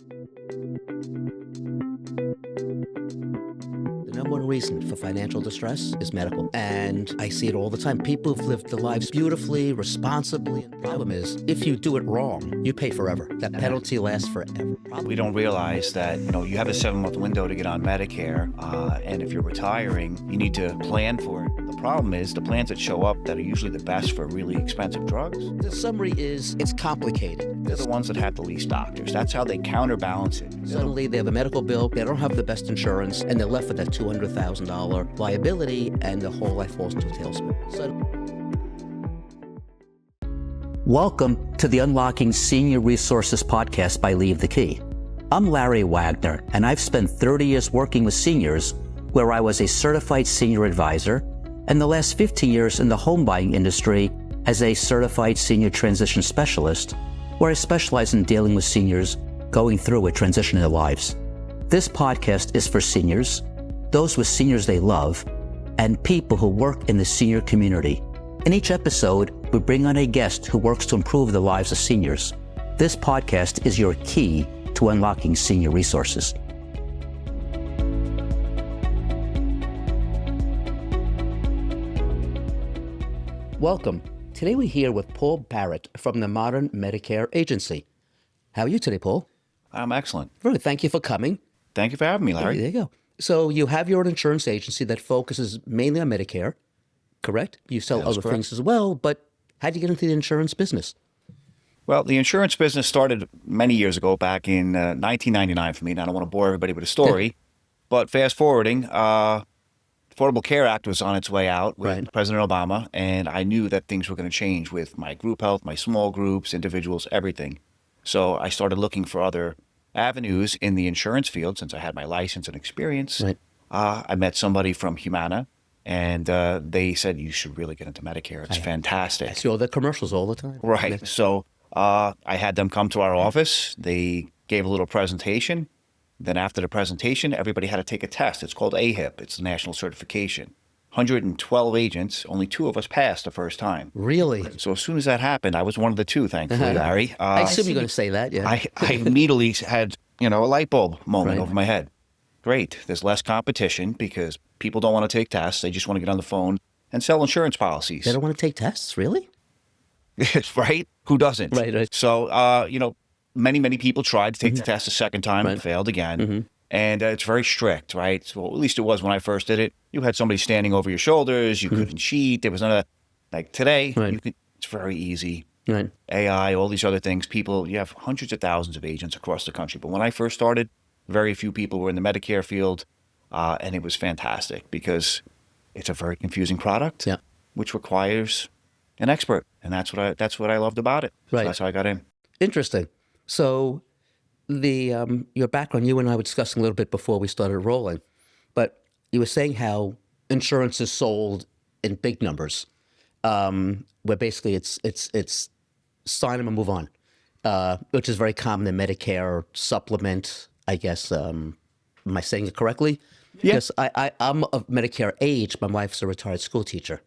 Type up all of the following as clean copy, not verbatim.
The number one reason for financial distress is medical. And I see it all the time. People who've lived their lives beautifully, responsibly. The problem is, if you do it wrong, you pay forever. That penalty lasts forever. We don't realize that, you have a 7-month window to get on Medicare, and if you're retiring, you need to plan for it. The problem is the plans that show up that are usually the best for really expensive drugs. The summary is, it's complicated. They're the ones that have the least doctors. That's how they counterbalance it. Suddenly, they have a medical bill, they don't have the best insurance, and they're left with that $200,000 liability, and the whole life falls into a tailspin. Welcome to the Unlocking Senior Resources podcast by Leave the Key. I'm Larry Wagner, and I've spent 30 years working with seniors, where I was a certified senior advisor, and the last 15 years in the home buying industry as a certified senior transition specialist, where I specialize in dealing with seniors going through a transition in their lives. This podcast is for seniors, those with seniors they love, and people who work in the senior community. In each episode, we bring on a guest who works to improve the lives of seniors. This podcast is your key to unlocking senior resources. Welcome. Today we're here with Paul Barrett from the Modern Medicare Agency. How are you today, Paul? I'm excellent. Really, thank you for coming. Thank you for having me, Larry. There you go. So you have your own insurance agency that focuses mainly on Medicare, correct? You sell other things as well, but how did you get into the insurance business? Well, the insurance business started many years ago, back in 1999 for me. Now, I don't want to bore everybody with a story, but fast forwarding, Affordable Care Act was on its way out with President Obama, and I knew that things were going to change with my group health, my small groups, individuals, everything. So I started looking for other avenues in the insurance field since I had my license and experience. I met somebody from Humana, and they said, you should really get into Medicare. It's fantastic. I see all the commercials all the time. Right. So I had them come to our office. They gave a little presentation. Then after the presentation, everybody had to take a test. It's called AHIP. It's the national certification. 112 agents, only 2 of us passed the first time. Really? So as soon as that happened, I was one of the 2, thankfully, Larry. I assume you're going to say that, yeah. I immediately had, a light bulb moment over my head. Great. There's less competition because people don't want to take tests. They just want to get on the phone and sell insurance policies. They don't want to take tests, really? Right? Who doesn't? Right. So, many people tried to take the test a second time and failed again. And it's very strict, right? So at least it was when I first did it. You had somebody standing over your shoulders. You couldn't cheat. There was none of that. Like today, it's very easy. AI, all these other things. You have hundreds of thousands of agents across the country. But when I first started, very few people were in the Medicare field. And it was fantastic because it's a very confusing product, which requires an expert. And that's what I loved about it. So that's how I got in. Interesting. So your background, you and I were discussing a little bit before we started rolling, but you were saying how insurance is sold in big numbers, where basically it's sign them and move on, which is very common in Medicare supplement, I guess. Am I saying it correctly? Yeah. Because I'm of Medicare age. My wife's a retired school teacher.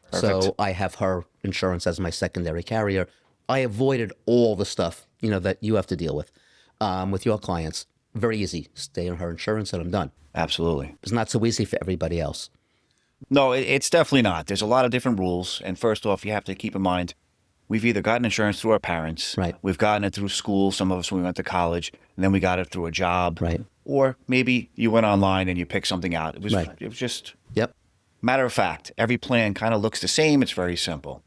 Perfect. So I have her insurance as my secondary carrier. I avoided all the stuff, that you have to deal with your clients. Very easy. Stay on her insurance and I'm done. Absolutely. It's not so easy for everybody else. No, it's definitely not. There's a lot of different rules. And first off, you have to keep in mind, we've either gotten insurance through our parents. Right. We've gotten it through school. Some of us, when we went to college, and then we got it through a job. Right. Or maybe you went online and you picked something out. It was just matter of fact. Every plan kind of looks the same. It's very simple.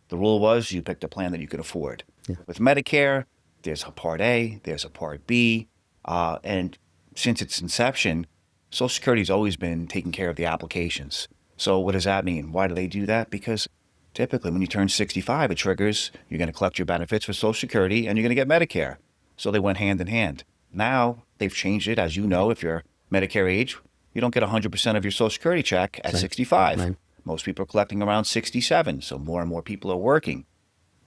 The rule was you picked a plan that you could afford. Yeah. With Medicare, there's a Part A, there's a Part B, and since its inception, Social Security's always been taking care of the applications. So what does that mean? Why do they do that? Because typically when you turn 65, it triggers, you're going to collect your benefits for Social Security and you're going to get Medicare. So they went hand in hand. Now they've changed it. As you know, if you're Medicare age, you don't get 100% of your Social Security check at 65. Right. Most people are collecting around 67, so more and more people are working.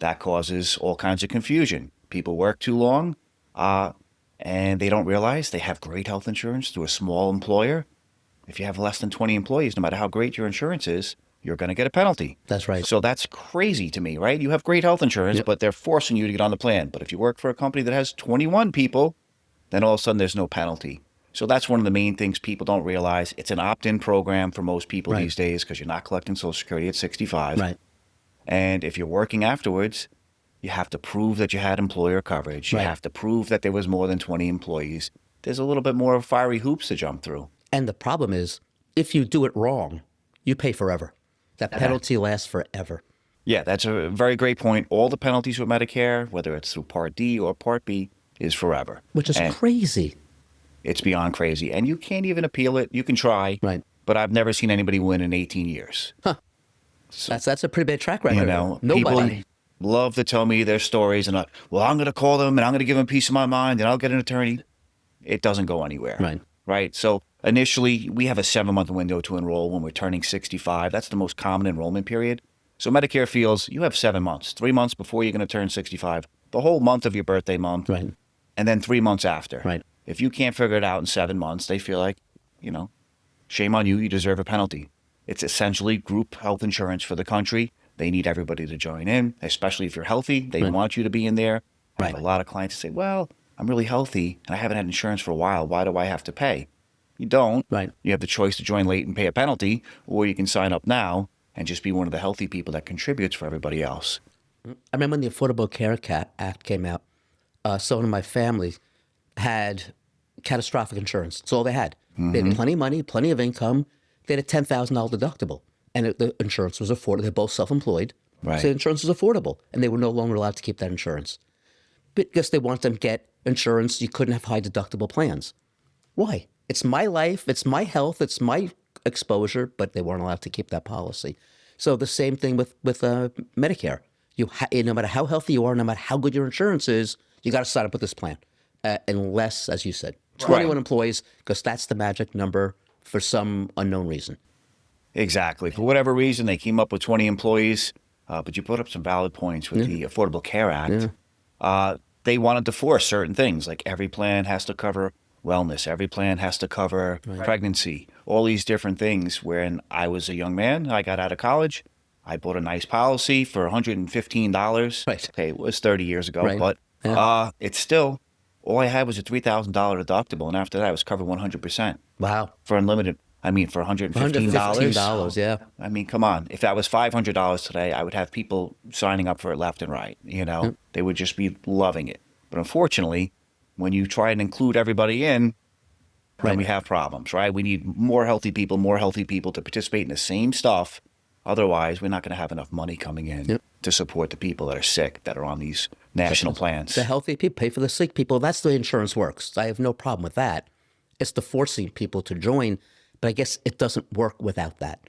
That causes all kinds of confusion. People work too long, and they don't realize they have great health insurance through a small employer. If you have less than 20 employees, no matter how great your insurance is, you're going to get a penalty. That's right. So that's crazy to me, right? You have great health insurance, but they're forcing you to get on the plan. But if you work for a company that has 21 people, then all of a sudden there's no penalty. So that's one of the main things people don't realize. It's an opt-in program for most people these days because you're not collecting Social Security at 65. Right. And if you're working afterwards, you have to prove that you had employer coverage. You have to prove that there was more than 20 employees. There's a little bit more fiery hoops to jump through. And the problem is, if you do it wrong, you pay forever. That penalty lasts forever. Yeah, that's a very great point. All the penalties with Medicare, whether it's through Part D or Part B, is forever. Which is crazy. It's beyond crazy. And you can't even appeal it. You can try. Right. But I've never seen anybody win in 18 years. Huh. So, that's a pretty bad track record. You know, nobody. People love to tell me their stories and, well, I'm going to call them and I'm going to give them peace of my mind and I'll get an attorney. It doesn't go anywhere. Right. Right. So initially, we have a 7-month window to enroll when we're turning 65. That's the most common enrollment period. So Medicare feels you have 7 months, 3 months before you're going to turn 65, the whole month of your birthday month, right, and then 3 months after. Right. If you can't figure it out in 7 months, they feel like, you know, shame on you, you deserve a penalty. It's essentially group health insurance for the country. They need everybody to join in, especially if you're healthy. They want you to be in there. I have a lot of clients who say, well, I'm really healthy and I haven't had insurance for a while. Why do I have to pay? You don't. Right. You have the choice to join late and pay a penalty, or you can sign up now and just be one of the healthy people that contributes for everybody else. I remember when the Affordable Care Act came out, someone in my family had catastrophic insurance. That's all they had. They had plenty of money, plenty of income. They had a $10,000 deductible. And the insurance was affordable. They're both self-employed. Right. So the insurance was affordable. And they were no longer allowed to keep that insurance. Because they wanted them to get insurance, you couldn't have high deductible plans. Why? It's my life, it's my health, it's my exposure, but they weren't allowed to keep that policy. So the same thing with Medicare. No matter how healthy you are, no matter how good your insurance is, you got to sign up with this plan. Unless, as you said, 21 employees, because that's the magic number for some unknown reason. Exactly. For whatever reason, they came up with 20 employees, but you put up some valid points with the Affordable Care Act. They wanted to force certain things, like every plan has to cover wellness, every plan has to cover pregnancy, all these different things. When I was a young man, I got out of college, I bought a nice policy for $115. Right. Okay, it was 30 years ago, but it's still, all I had was a $3,000 deductible, and after that, I was covered 100%. Wow. For unlimited. I mean, for $115. $115, yeah. I mean, come on. If that was $500 today, I would have people signing up for it left and right. You know, they would just be loving it. But unfortunately, when you try and include everybody in, then we have problems, right? We need more healthy people to participate in the same stuff. Otherwise, we're not going to have enough money coming in to support the people that are sick, that are on these national plans. The healthy people pay for the sick people. That's the way insurance works. I have no problem with that. It's the forcing people to join. But I guess it doesn't work without that.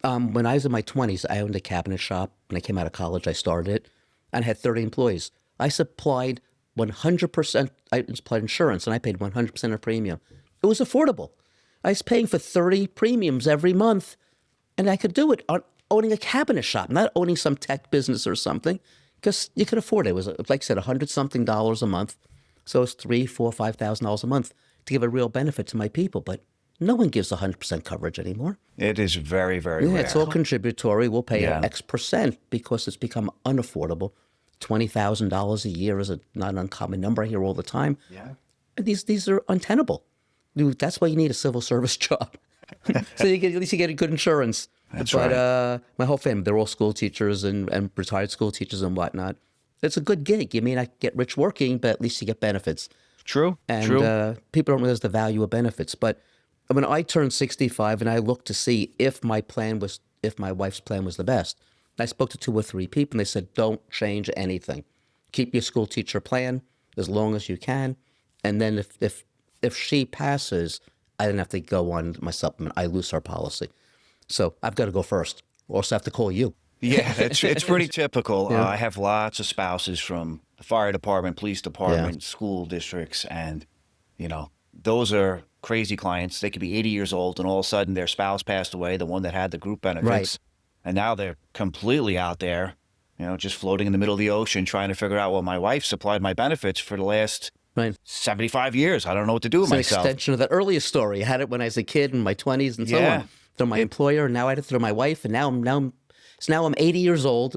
When I was in my 20s, I owned a cabinet shop. When I came out of college, I started it and had 30 employees. I supplied 100%, I supplied insurance, and I paid 100% of premium. It was affordable. I was paying for 30 premiums every month, and I could do it on owning a cabinet shop, not owning some tech business or something, because you could afford it. It was, like I said, $100-something a month. So it's $3,000, $4,000, $5,000 a month to give a real benefit to my people. But no one gives 100% coverage anymore. It is very, very rare. It's all contributory. We'll pay X percent because it's become unaffordable. $20,000 a year is not an uncommon number. I hear all the time. Yeah. And these are untenable. That's why you need a civil service job. So at least you get good insurance. That's right. My whole family, they're all school teachers and retired school teachers and whatnot. It's a good gig. You may not get rich working, but at least you get benefits. True. And people don't realize the value of benefits. But when I turned 65 and I looked to see if my wife's plan was the best, I spoke to 2 or 3 people and they said, don't change anything. Keep your school teacher plan as long as you can. And then if she passes, I didn't have to go on my supplement. I lose her policy. So I've got to go first, or else I have to call you. Yeah, it's pretty typical. Yeah. I have lots of spouses from the fire department, police department, school districts, and, you know, those are crazy clients. They could be 80 years old, and all of a sudden their spouse passed away, the one that had the group benefits. Right. And now they're completely out there, you know, just floating in the middle of the ocean trying to figure out, well, my wife supplied my benefits for the last 75 years. I don't know what to do with myself. It's an extension of that earlier story. I had it when I was a kid in my 20s and so on. Through my employer, and now I had it through my wife, and now I'm 80 years old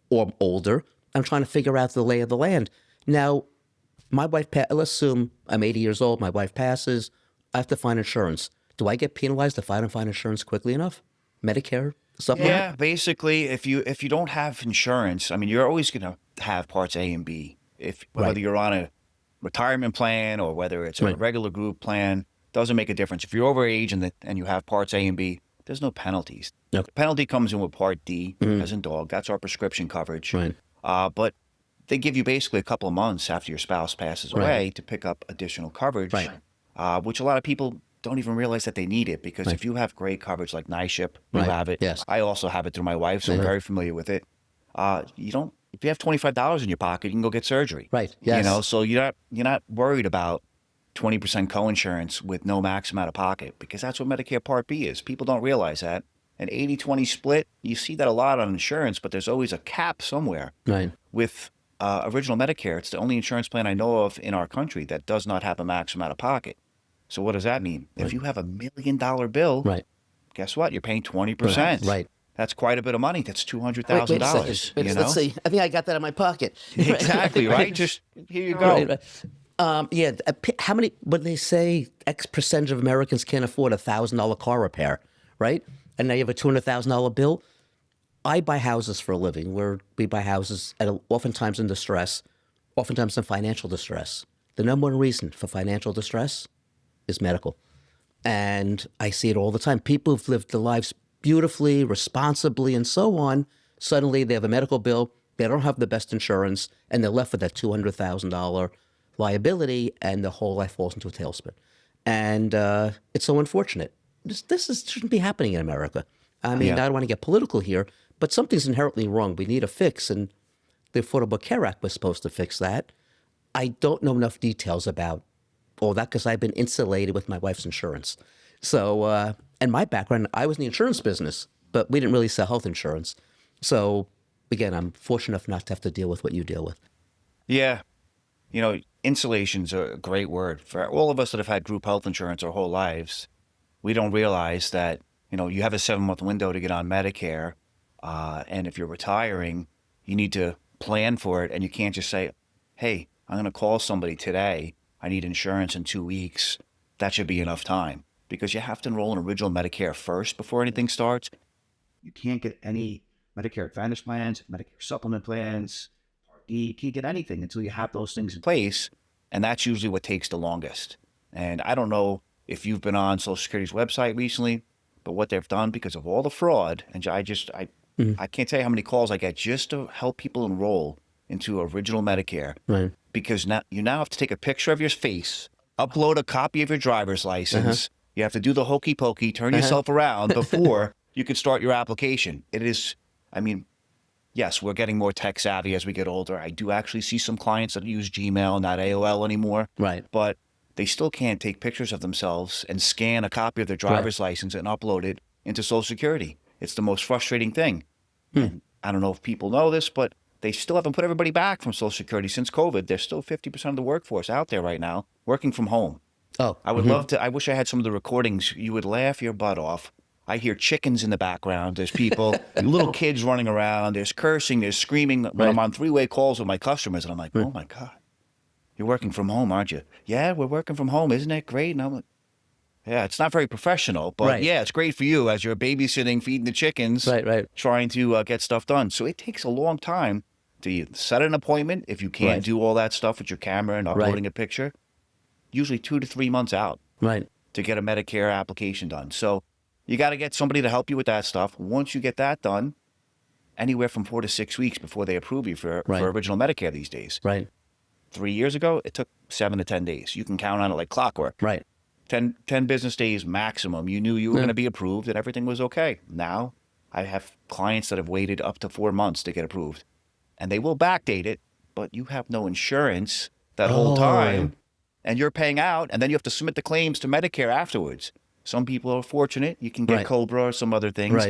or older. I'm trying to figure out the lay of the land. Now, my wife, let's assume I'm 80 years old, my wife passes, I have to find insurance. Do I get penalized if I don't find insurance quickly enough? Medicare, supplement? Yeah, basically, if you don't have insurance, I mean, you're always going to have parts A and B. Whether you're on a retirement plan or whether it's a regular group plan, doesn't make a difference. If you're over age and you have parts A and B, there's no penalties. The penalty comes in with Part D, as in dog. That's our prescription coverage. But they give you basically a couple of months after your spouse passes away to pick up additional coverage, which a lot of people don't even realize that they need it, because if you have great coverage like NISHIP, you have it. Yes. I also have it through my wife, so I'm very familiar with it. If you have $25 in your pocket, you can go get surgery. Right. Yes. So you're not worried about 20% coinsurance with no maximum out of pocket, because that's what Medicare Part B is. People don't realize that. An 80-20 split, you see that a lot on insurance, but there's always a cap somewhere. With Original Medicare, it's the only insurance plan I know of in our country that does not have a maximum out of pocket. So what does that mean? If you have $1 million bill, guess what? You're paying 20%. That's quite a bit of money. That's $200,000. Let's see. I think I got that in my pocket. Exactly, right? Just here you go. How many, when they say X percentage of Americans can't afford a $1,000 car repair, right? And now you have a $200,000 bill. I buy houses for a living, where we buy houses oftentimes in distress, oftentimes in financial distress. The number one reason for financial distress is medical. And I see it all the time. People who've lived their lives beautifully, responsibly, and so on, suddenly they have a medical bill, they don't have the best insurance, and they're left with that $200,000 liability, and the whole life falls into a tailspin. And it's so unfortunate. This shouldn't be happening in America. I mean, I don't want to get political here, but something's inherently wrong. We need a fix, and the Affordable Care Act was supposed to fix that. I don't know enough details about all that because I've been insulated with my wife's insurance. So, and my background, I was in the insurance business, but we didn't really sell health insurance. So, again, I'm fortunate enough not to have to deal with what you deal with. Yeah. Insulation's a great word. For all of us that have had group health insurance our whole lives, we don't realize that, you have a 7-month window to get on Medicare. And if you're retiring, you need to plan for it. And you can't just say, hey, I'm going to call somebody today. I need insurance in 2 weeks. That should be enough time, because you have to enroll in Original Medicare first before anything starts. You can't get any Medicare Advantage plans, Medicare supplement plans, Part D. You can't get anything until you have those things in place. And that's usually what takes the longest. And I don't know if you've been on Social Security's website recently, but what they've done because of all the fraud, and I can't tell you how many calls I get just to help people enroll into Original Medicare. Because now you have to take a picture of your face, upload a copy of your driver's license. You have to do the hokey pokey, turn yourself around before you can start your application. It is, yes, we're getting more tech savvy as we get older. I do actually see some clients that use Gmail, not AOL anymore. But they still can't take pictures of themselves and scan a copy of their driver's license and upload it into Social Security. It's the most frustrating thing. I don't know if people know this, but they still haven't put everybody back from Social Security since COVID. There's still 50% of the workforce out there right now working from home. I would love to. I wish I had some of the recordings. You would laugh your butt off. I hear chickens in the background. There's people, little kids running around. There's cursing. There's screaming. When I'm on 3-way calls with my customers, and I'm like, oh my God, you're working from home, aren't you? Yeah, we're working from home. Isn't it great? And I'm like, yeah, it's not very professional, but yeah, it's great for you as you're babysitting, feeding the chickens, trying to get stuff done. So it takes a long time to set an appointment if you can't do all that stuff with your camera and uploading a picture. Usually 2 to 3 months out to get a Medicare application done. So you got to get somebody to help you with that stuff. Once you get that done, anywhere from 4 to 6 weeks before they approve you for Original Medicare these days. 3 years ago, it took 7 to 10 days. You can count on it like clockwork. 10 business days maximum. You knew you were going to be approved and everything was okay. Now I have clients that have waited up to 4 months to get approved, and they will backdate it, but you have no insurance that whole time, and you're paying out, and then you have to submit the claims to Medicare afterwards. Some people are fortunate. You can get COBRA or some other things,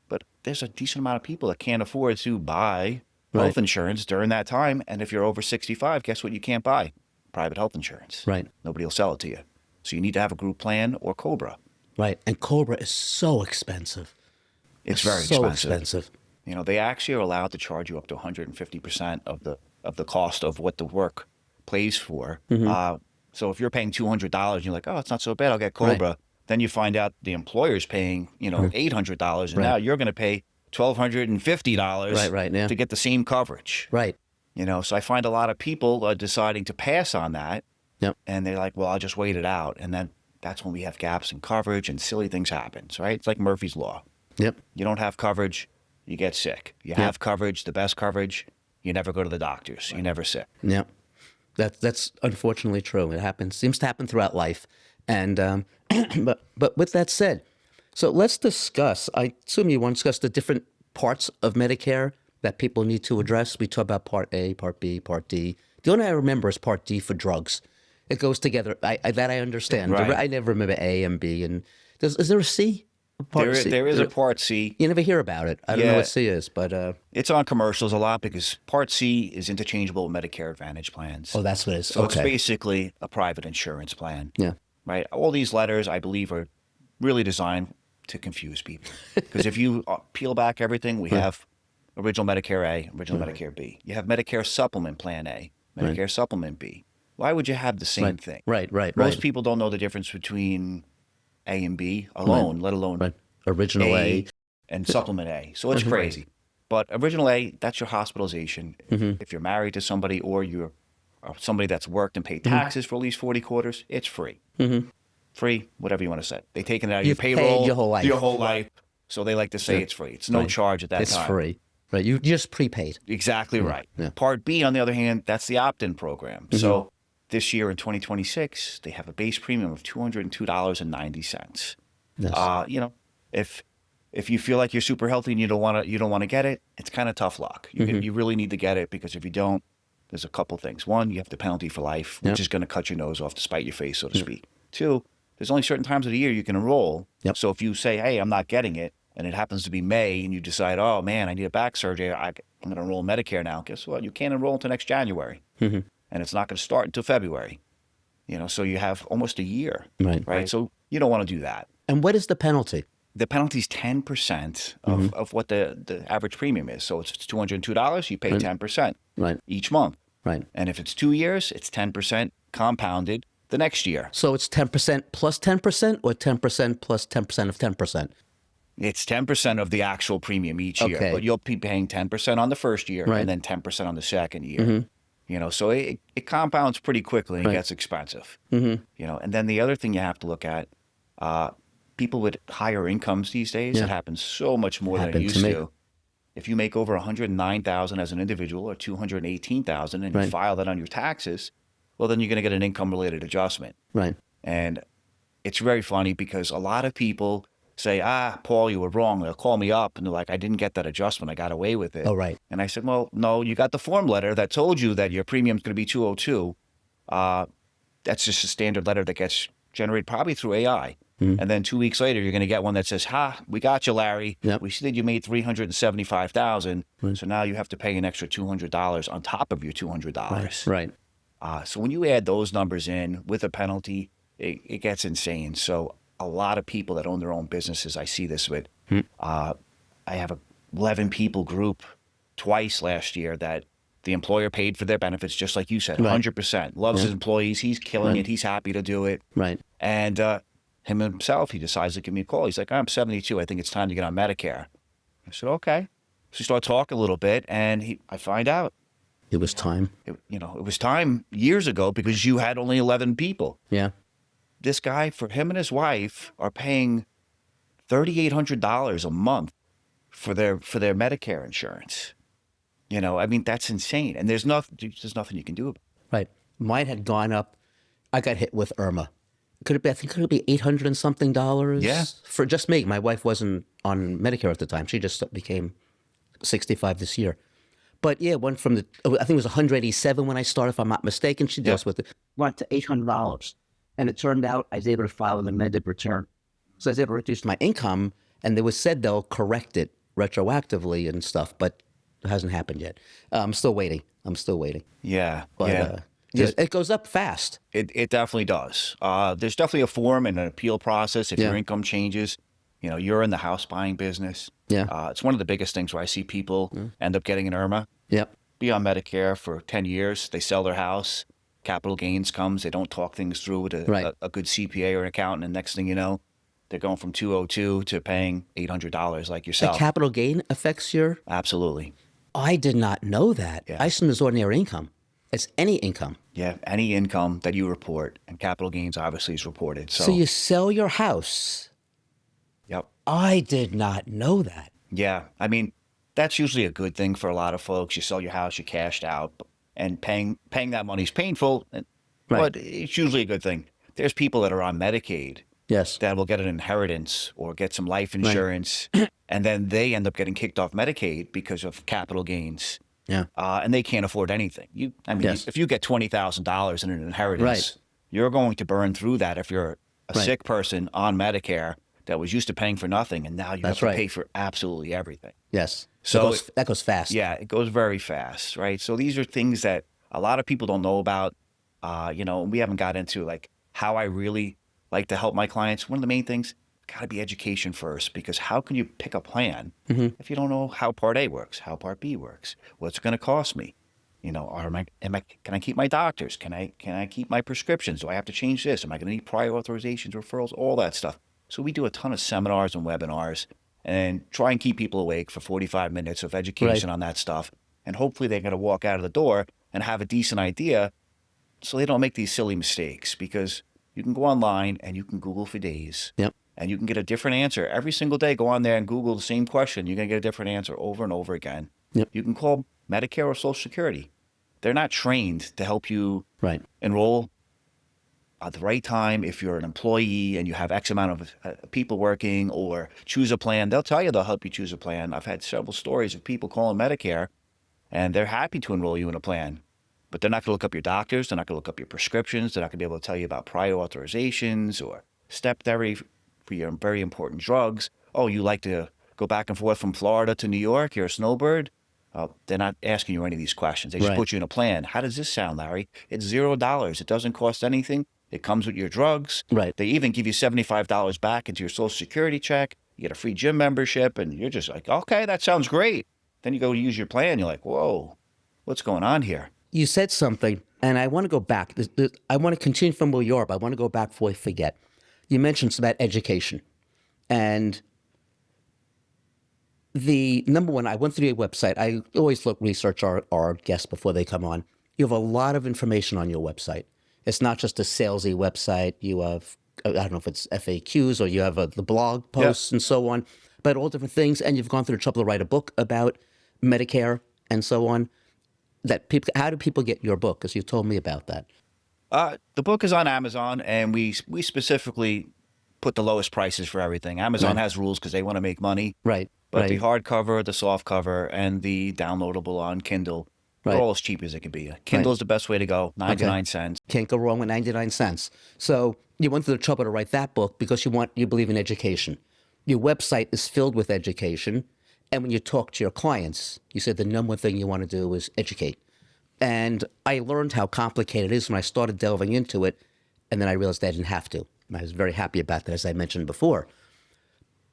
but there's a decent amount of people that can't afford to buy health insurance during that time. And if you're over 65, guess what you can't buy? Private health insurance. Nobody will sell it to you. So you need to have a group plan or COBRA. And COBRA is so expensive. It's very expensive. They actually are allowed to charge you up to 150% of the cost of what the work pays for. So if you're paying $200, you're like, oh, it's not so bad. I'll get COBRA. Right. Then you find out the employer's paying, $800, and now you're going to pay $1,250 to get the same coverage. Right. So I find a lot of people are deciding to pass on that. Yep. And they're like, well, I'll just wait it out. And then that's when we have gaps in coverage and silly things happen, right? It's like Murphy's Law. Yep. You don't have coverage, you get sick. You have coverage, the best coverage, you never go to the doctors. You're never sick. Yep. That's unfortunately true. It happens. Seems to happen throughout life. And but with that said, so let's discuss. I assume you want to discuss the different parts of Medicare that people need to address. We talk about Part A, Part B, Part D. The only I remember is Part D for drugs. It goes together. I understand. Right. I never remember A and B. And is there a C? There is a Part C. You never hear about it. I don't know what C is, but it's on commercials a lot because Part C is interchangeable with Medicare Advantage plans. Oh, that's what it is. So it's basically a private insurance plan. Yeah. Right. All these letters, I believe, are really designed to confuse people. Because if you peel back everything, we have original Medicare A, original Medicare B. You have Medicare Supplement Plan A, Medicare Supplement B. Why would you have the same thing? Right. Most people don't know the difference between A and B alone, let alone original A and Supplement A. So it's crazy. But original A, that's your hospitalization. If you're married to somebody or you're somebody that's worked and paid taxes for at least 40 quarters, it's free. Free, whatever you want to say. They take it out of your payroll your whole life. So they like to say it's free. It's no charge at that time. It's free. Right. You just prepaid. Exactly right. Yeah. Part B, on the other hand, that's the opt-in program. So this year in 2026, they have a base premium of $202.90. Yes. If you feel like you're super healthy and you don't want to get it, it's kind of tough luck. You really need to get it because if you don't, there's a couple things. One, you have the penalty for life, which is going to cut your nose off to spite your face, so to speak. Two, there's only certain times of the year you can enroll. Yep. So if you say, hey, I'm not getting it, and it happens to be May, and you decide, oh, man, I need a back surgery, I'm going to enroll in Medicare now. Guess what? You can't enroll until next January. And it's not going to start until February. So you have almost a year. Right? So you don't want to do that. And what is the penalty? The penalty is 10% of what the average premium is. So if it's $202, you pay 10% each month. Right. And if it's 2 years, it's 10% compounded the next year. So it's 10% plus 10% or 10% plus 10% of 10%? It's 10% of the actual premium each year, but you'll be paying 10% on the first year and then 10% on the second year. So it compounds pretty quickly and it gets expensive. And then the other thing you have to look at, people with higher incomes these days, it happens so much more than it used to. If you make over $109,000 as an individual or $218,000 and you file that on your taxes, well, then you're going to get an income-related adjustment. Right. And it's very funny because a lot of people say, Paul, you were wrong. They'll call me up and they're like, I didn't get that adjustment. I got away with it. Oh, right. And I said, well, no, you got the form letter that told you that your premium's going to be $202. That's just a standard letter that gets generated probably through AI. And then 2 weeks later, you're going to get one that says, we got you, Larry. Yep. We see that you made $375,000. So now you have to pay an extra $200 on top of your $200. Right. So when you add those numbers in with a penalty, it gets insane. So a lot of people that own their own businesses, I see this with. I have a 11 people group twice last year that the employer paid for their benefits, just like you said, 100%. Loves his employees. He's killing it. He's happy to do it. Right. And him himself, he decides to give me a call. He's like, I'm 72. I think it's time to get on Medicare. I said, okay. So we start talking a little bit, and I find out. It was time. It was time years ago because you had only 11 people. Yeah. This guy, for him and his wife, are paying $3,800 a month for their Medicare insurance. That's insane. And there's nothing you can do about it. Right. Mine had gone up. I got hit with IRMAA. Could it be $800 and something? Yeah. For just me. My wife wasn't on Medicare at the time. She just became 65 this year. But yeah, it went from I think it was 187 when I started, if I'm not mistaken. She deals with it. Went to $800. And it turned out I was able to file an amended return. So I was able to reduce my income, and they said they'll correct it retroactively and stuff, but it hasn't happened yet. I'm still waiting. Yeah. But it goes up fast. It definitely does. There's definitely a form and an appeal process if your income changes. You're in the house buying business. Yeah. It's one of the biggest things where I see people end up getting an IRMAA. Yep. Be on Medicare for 10 years. They sell their house. capital gains comes. They don't talk things through with a good CPA or an accountant, and next thing you know, they're going from 202 to paying $800 like yourself. A capital gain affects your? Absolutely. I did not know that. Yeah. I assumed it was ordinary income. It's any income. Yeah, any income that you report, and capital gains obviously is reported. So you sell your house. Yep. I did not know that. Yeah, I mean, that's usually a good thing for a lot of folks. You sell your house, you cashed out, and paying that money is painful, but it's usually a good thing. There's people that are on Medicaid. Yes. That will get an inheritance or get some life insurance, and then they end up getting kicked off Medicaid because of capital gains. Yeah. And they can't afford anything. If you get $20,000 in an inheritance, you're going to burn through that if you're a sick person on Medicare that was used to paying for nothing, and now you have to pay for absolutely everything. Yes. So that goes fast. Yeah, it goes very fast, right? So these are things that a lot of people don't know about. We haven't got into like how I really like to help my clients. One of the main things, got to be education first, because how can you pick a plan if you don't know how Part A works, how Part B works, what's it going to cost me? Can I keep my doctors? Can I keep my prescriptions? Do I have to change this? Am I going to need prior authorizations, referrals, all that stuff? So we do a ton of seminars and webinars and try and keep people awake for 45 minutes of education on that stuff. And hopefully they're going to walk out of the door and have a decent idea so they don't make these silly mistakes, because you can go online and you can Google for days. Yep. And you can get a different answer every single day. Go on there and Google the same question. You're going to get a different answer over and over again. Yep. You can call Medicare or Social Security. They're not trained to help you enroll at the right time. If you're an employee and you have X amount of people working, or choose a plan, they'll tell you they'll help you choose a plan. I've had several stories of people calling Medicare, and they're happy to enroll you in a plan. But they're not going to look up your doctors. They're not going to look up your prescriptions. They're not going to be able to tell you about prior authorizations or step therapy for your very important drugs. Oh, you like to go back and forth from Florida to New York? You're a snowbird? They're not asking you any of these questions. They just put you in a plan. How does this sound, Larry? It's $0. It doesn't cost anything. It comes with your drugs. Right. They even give you $75 back into your Social Security check. You get a free gym membership, and you're just like, okay, that sounds great. Then you go use your plan. You're like, whoa, what's going on here? You said something, and I want to go back. I want to continue from where you are, but I want to go back before I forget. You mentioned about education. And the number one, I went through your website. I always research our guests before they come on. You have a lot of information on your website. It's not just a salesy website. You have, I don't know if it's FAQs or you have the blog posts and so on, but all different things. And you've gone through the trouble to write a book about Medicare and so on. How do people get your book? Because you told me about that. The book is on Amazon, and we specifically put the lowest prices for everything. Amazon has rules because they want to make money. Right. But the hardcover, the softcover, and the downloadable on Kindle, they're all as cheap as it can be. Kindle is the best way to go, 99 cents. Can't go wrong with 99 cents. So you went through the trouble to write that book because you believe in education. Your website is filled with education. And when you talk to your clients, you said the number one thing you want to do is educate. And I learned how complicated it is when I started delving into it, and then I realized I didn't have to. And I was very happy about that, as I mentioned before.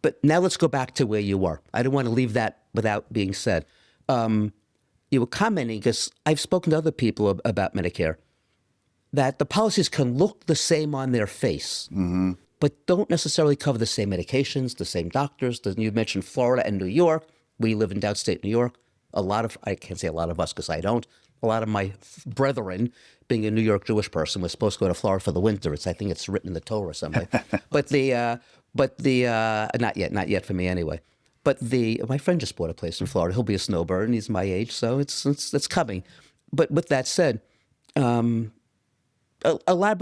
But now let's go back to where you were. I don't want to leave that without being said. You were commenting, because I've spoken to other people about Medicare, that the policies can look the same on their face, but don't necessarily cover the same medications, the same doctors. You mentioned Florida and New York. We live in downstate New York. I can't say a lot of us because I don't. A lot of my brethren, being a New York Jewish person, was supposed to go to Florida for the winter. I think it's written in the Torah or something. But not yet for me anyway. But my friend just bought a place in Florida. He'll be a snowbird, and he's my age, so it's coming. But with that said, elaborate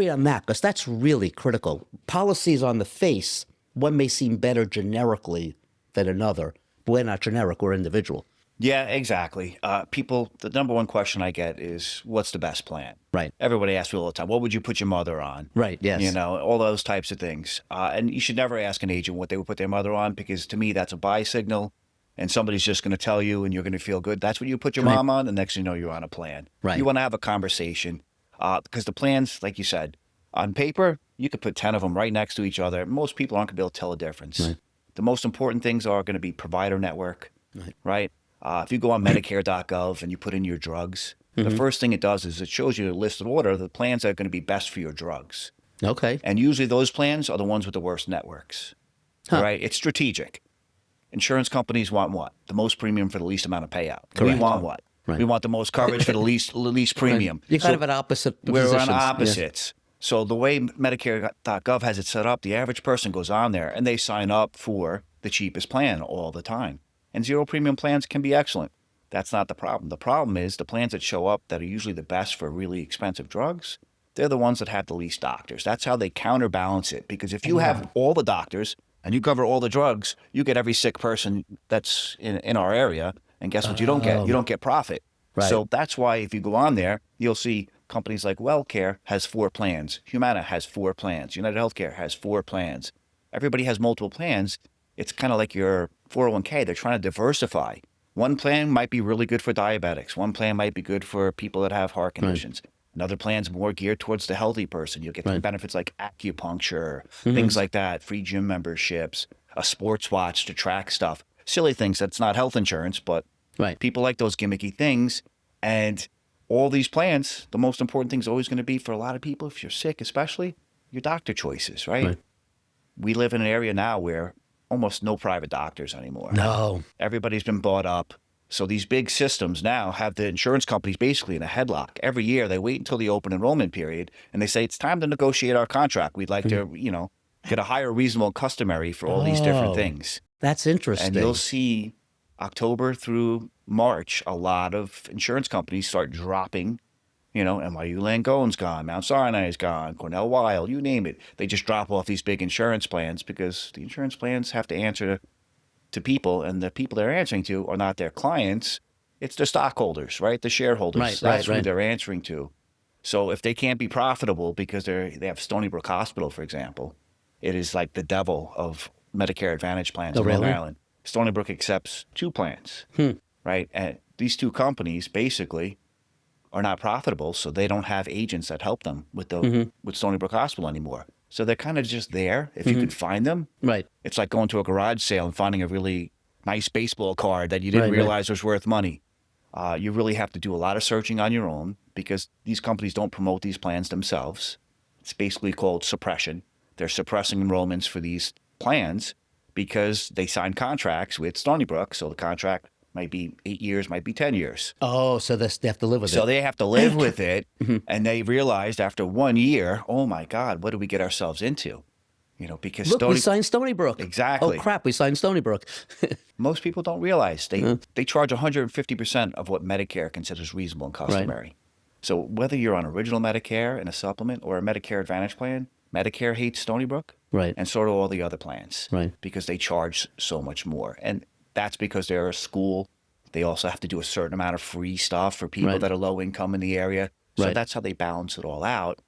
on that, because that's really critical. Policies on the face, one may seem better generically than another, but we're not generic, we're individual. Yeah, exactly. The number one question I get is, what's the best plan? Right. Everybody asks me all the time, what would you put your mother on? Right, yes. All those types of things. And you should never ask an agent what they would put their mother on, because to me, that's a buy signal. And somebody's just going to tell you, and you're going to feel good. That's what you put your mom on, and next thing you know, you're on a plan. Right. You want to have a conversation, because the plans, like you said, on paper, you could put 10 of them right next to each other. Most people aren't going to be able to tell a difference. Right. The most important things are going to be provider network, right? If you go on Medicare.gov and you put in your drugs, the first thing it does is it shows you a list of order of the plans that are going to be best for your drugs. Okay. And usually those plans are the ones with the worst networks. Right? It's strategic. Insurance companies want what? The most premium for the least amount of payout. Correct. We want what? Right. We want the most coverage for the least premium. You're kind of at opposite positions. We're on opposites. Yeah. So the way Medicare.gov has it set up, the average person goes on there and they sign up for the cheapest plan all the time. And zero premium plans can be excellent. That's not the problem. The problem is the plans that show up that are usually the best for really expensive drugs, they're the ones that have the least doctors. That's how they counterbalance it. Because if you have all the doctors and you cover all the drugs, you get every sick person that's in our area. And guess what you don't get? You don't get profit. Right. So that's why if you go on there, you'll see companies like WellCare has 4 plans. Humana has 4 plans. United Healthcare has 4 plans. Everybody has multiple plans. It's kind of like your 401k. They're trying to diversify. One plan might be really good for diabetics. One plan might be good for people that have heart conditions. Right. Another plan's more geared towards the healthy person. You'll get benefits like acupuncture, things like that, free gym memberships, a sports watch to track stuff. Silly things that's not health insurance, but people like those gimmicky things. And all these plans, the most important thing is always going to be for a lot of people, if you're sick especially, your doctor choices, right? We live in an area now where almost no private doctors anymore. No. Everybody's been bought up. So these big systems now have the insurance companies basically in a headlock. Every year they wait until the open enrollment period and they say, it's time to negotiate our contract. We'd like to, get a higher reasonable customary for all these different things. That's interesting. And you'll see October through March, a lot of insurance companies start dropping, NYU Langone's gone, Mount Sinai's gone, Cornell Weill, you name it. They just drop off these big insurance plans because the insurance plans have to answer to people, and the people they're answering to are not their clients. It's the stockholders, right? The shareholders. That's who they're answering to. So if they can't be profitable because they have Stony Brook Hospital, for example, it is like the devil of Medicare Advantage plans in Long Island. Stony Brook accepts 2 plans, right? And these 2 companies basically are not profitable, so they don't have agents that help them with with Stony Brook Hospital anymore. So they're kind of just there if you could find them. Right. It's like going to a garage sale and finding a really nice baseball card that you didn't realize was worth money. You really have to do a lot of searching on your own because these companies don't promote these plans themselves. It's basically called suppression. They're suppressing enrollments for these plans because they sign contracts with Stony Brook. So the contract might be 8 years, might be 10 years. Oh, so they have to live with it. So they have to live with it. And they realized after 1 year, oh my God, what did we get ourselves into? Because we signed Stony Brook. Exactly. Oh crap, we signed Stony Brook. Most people don't realize they charge 150% of what Medicare considers reasonable and customary. Right. So whether you're on original Medicare and a supplement or a Medicare Advantage plan, Medicare hates Stony Brook. Right. And so do all the other plans. Right. Because they charge so much more. And that's because they're a school. They also have to do a certain amount of free stuff for people that are low income in the area. So that's how they balance it all out.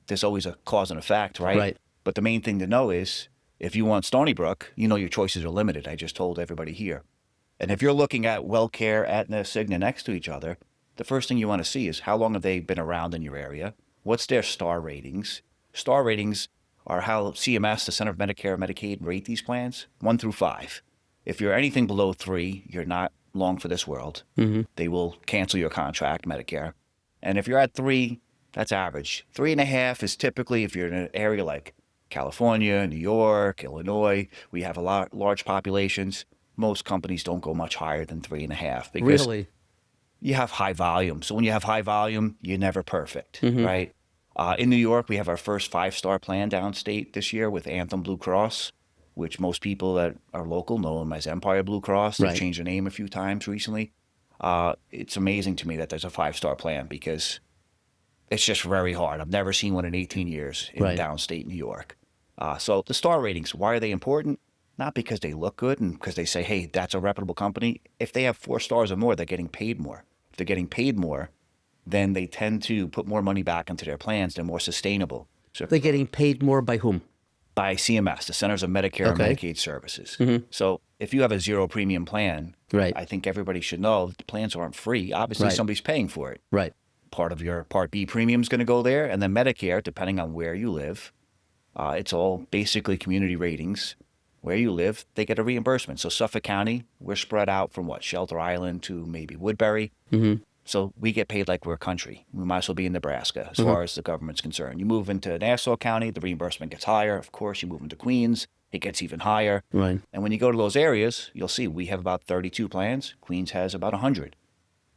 There's always a cause and effect, right? Right. But the main thing to know is if you want Stony Brook, your choices are limited. I just told everybody here. And if you're looking at WellCare, Aetna, Cigna next to each other, the first thing you want to see is how long have they been around in your area? What's their star ratings? Star ratings are how CMS, the Center for Medicare and Medicaid, rate these plans, 1 through 5. If you're anything below 3, you're not long for this world. They will cancel your contract, Medicare. And if you're at 3, that's average. 3.5 is typically if you're in an area like California, New York, Illinois, we have large populations. Most companies don't go much higher than 3.5 because you have high volume. So when you have high volume, you're never perfect, right? In New York, we have our first 5-star plan downstate this year with Anthem Blue Cross, which most people that are local know them as Empire Blue Cross. They've changed their name a few times recently. It's amazing to me that there's a 5-star plan because it's just very hard. I've never seen one in 18 years in downstate New York. So the star ratings, why are they important? Not because they look good and because they say, hey, that's a reputable company. If they have 4 stars or more, they're getting paid more. If they're getting paid more, then they tend to put more money back into their plans. They're more sustainable. So they're getting paid more by whom? By CMS, the Centers of Medicare and Medicaid Services. So if you have a 0 premium plan, I think everybody should know that the plans aren't free. Obviously, somebody's paying for it. Right. Part of your Part B premium is going to go there. And then Medicare, depending on where you live, it's all basically community ratings. Where you live, they get a reimbursement. So Suffolk County, we're spread out from Shelter Island to maybe Woodbury. So we get paid like we're a country. We might as well be in Nebraska as far as the government's concerned. You move into Nassau County, the reimbursement gets higher. Of course, you move into Queens, it gets even higher. Right. And when you go to those areas, you'll see we have about 32 plans. Queens has about 100.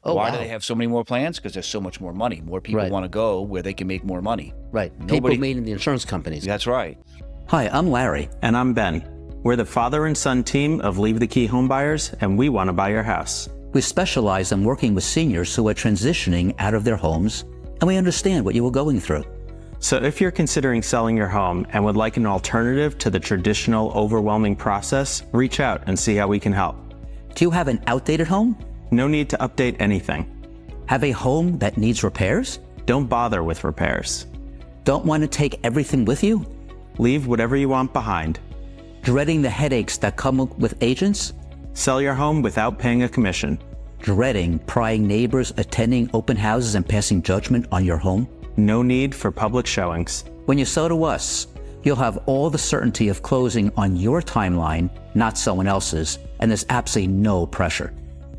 Oh, Why wow. do they have so many more plans? Because there's so much more money. More people want to go where they can make more money. Right. People meaning the insurance companies. That's right. Hi, I'm Larry. And I'm Ben. We're the father and son team of Leave the Key Home Buyers, and we want to buy your house. We specialize in working with seniors who are transitioning out of their homes, and we understand what you were going through. So if you're considering selling your home and would like an alternative to the traditional overwhelming process, reach out and see how we can help. Do you have an outdated home? No need to update anything. Have a home that needs repairs? Don't bother with repairs. Don't want to take everything with you? Leave whatever you want behind. Dreading the headaches that come with agents? Sell your home without paying a commission. Dreading prying neighbors attending open houses and passing judgment on your home? No need for public showings. When you sell to us, you'll have all the certainty of closing on your timeline, not someone else's, and there's absolutely no pressure.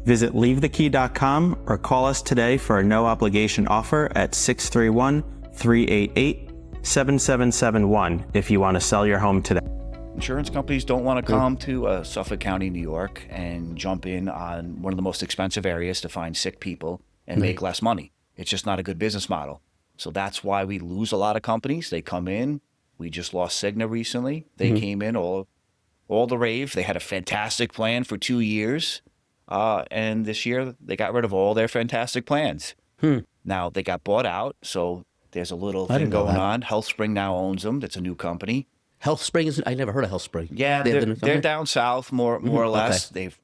Visit leavethekey.com or call us today for a no-obligation offer at 631-388-7771 if you want to sell your home today. Insurance companies don't want to come to Suffolk County, New York, and jump in on one of the most expensive areas to find sick people and make less money. It's just not a good business model. So that's why we lose a lot of companies. They come in. We just lost Cigna recently. They came in all the rave. They had a fantastic plan for 2 years. And this year, they got rid of all their fantastic plans. Now, they got bought out, so there's a little thing going on. HealthSpring now owns them. That's a new company. HealthSpring isn't, I never heard of HealthSpring. Yeah, they're down south, more or less. Okay. They've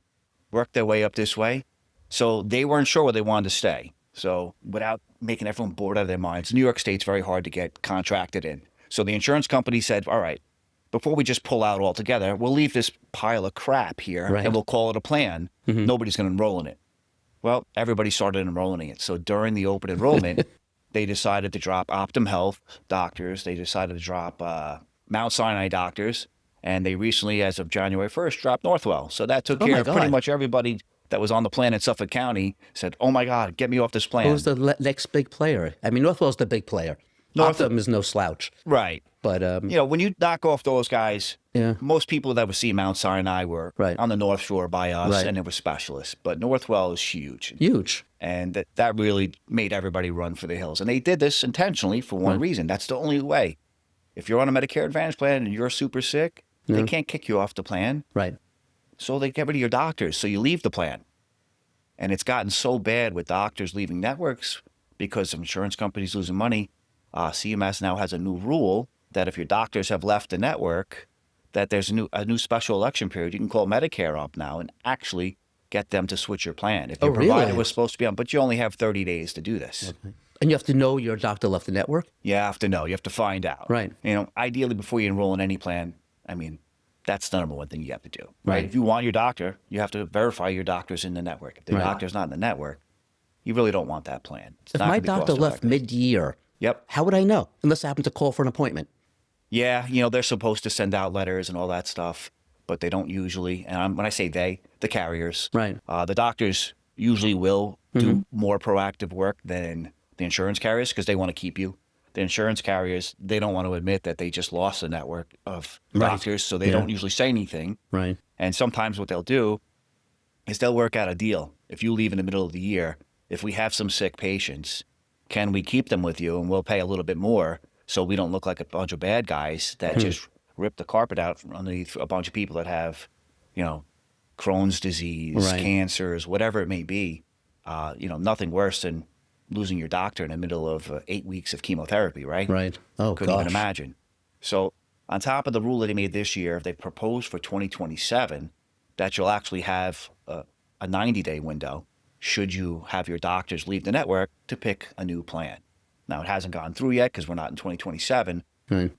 worked their way up this way. So they weren't sure where they wanted to stay. So without making everyone bored out of their minds, New York State's very hard to get contracted in. So the insurance company said, all right, before we just pull out altogether, we'll leave this pile of crap here and we'll call it a plan. Nobody's going to enroll in it. Well, everybody started enrolling in it. So during the open enrollment, they decided to drop Optum Health doctors. They decided to drop Mount Sinai doctors. And they recently, as of January 1st, dropped Northwell. So that took care of pretty much everybody that was on the plan in Suffolk County. Said, oh my God, get me off this plan. Who's the next big player? I mean, Northwell's the big player. Optum is no slouch. Right. But, you know, when you knock off those guys, most people that would see Mount Sinai were on the North Shore by us, and they were specialists. But Northwell is huge. Huge. And that really made everybody run for the hills. And they did this intentionally for one reason. That's the only way. If you're on a Medicare Advantage plan and you're super sick, they can't kick you off the plan. Right. So they get rid of your doctors, so you leave the plan. And it's gotten so bad with doctors leaving networks because of insurance companies losing money. CMS now has a new rule that if your doctors have left the network, that there's a new special election period. You can call Medicare up now and actually get them to switch your plan. If your provider was supposed to be on, but you only have 30 days to do this. Okay. And you have to know your doctor left the network? You have to know. You have to find out. Right. You know, ideally before you enroll in any plan, I mean, that's the number one thing you have to do. Right. If you want your doctor, you have to verify your doctor's in the network. If the doctor's not in the network, you really don't want that plan. It's if my doctor left mid-year, how would I know? Unless I happen to call for an appointment. Yeah, you know, they're supposed to send out letters and all that stuff, but they don't usually. And when I say they, the carriers. Right. The doctors usually will do more proactive work than the insurance carriers because they want to keep you. The insurance carriers, they don't want to admit that they just lost a network of doctors, so they don't usually say anything. Right. And sometimes what they'll do is they'll work out a deal. If you leave in the middle of the year, if we have some sick patients, can we keep them with you and we'll pay a little bit more so we don't look like a bunch of bad guys that just rip the carpet out from underneath a bunch of people that have, you know, Crohn's disease, cancers, whatever it may be. You know, nothing worse than losing your doctor in the middle of 8 weeks of chemotherapy, right? Right. Oh, Couldn't even imagine. So on top of the rule that they made this year, they proposed for 2027 that you'll actually have a 90-day window should you have your doctors leave the network to pick a new plan. Now, it hasn't gone through yet because we're not in 2027,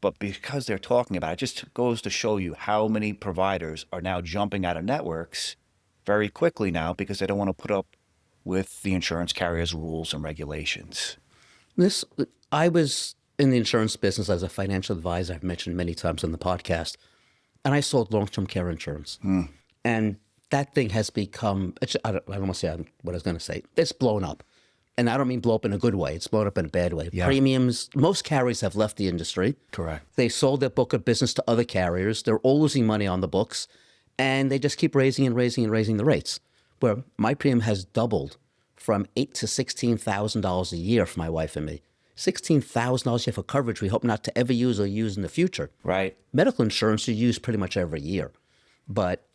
but because they're talking about it, it just goes to show you how many providers are now jumping out of networks very quickly now because they don't want to put up with the insurance carriers' rules and regulations. I was in the insurance business as a financial advisor, I've mentioned many times on the podcast, and I sold long-term care insurance. And that thing has become, I don't want to say what I was going to say, it's blown up. and I don't mean blow up in a good way. It's blown up in a bad way. Yeah. Premiums, most carriers have left the industry. Correct. They sold their book of business to other carriers. They're all losing money on the books, and they just keep raising and raising and raising the rates. Where my premium has doubled from $8,000 to $16,000 a year for my wife and me. $16,000 a year for coverage we hope not to ever use or use in the future. Right. Medical insurance you use pretty much every year, but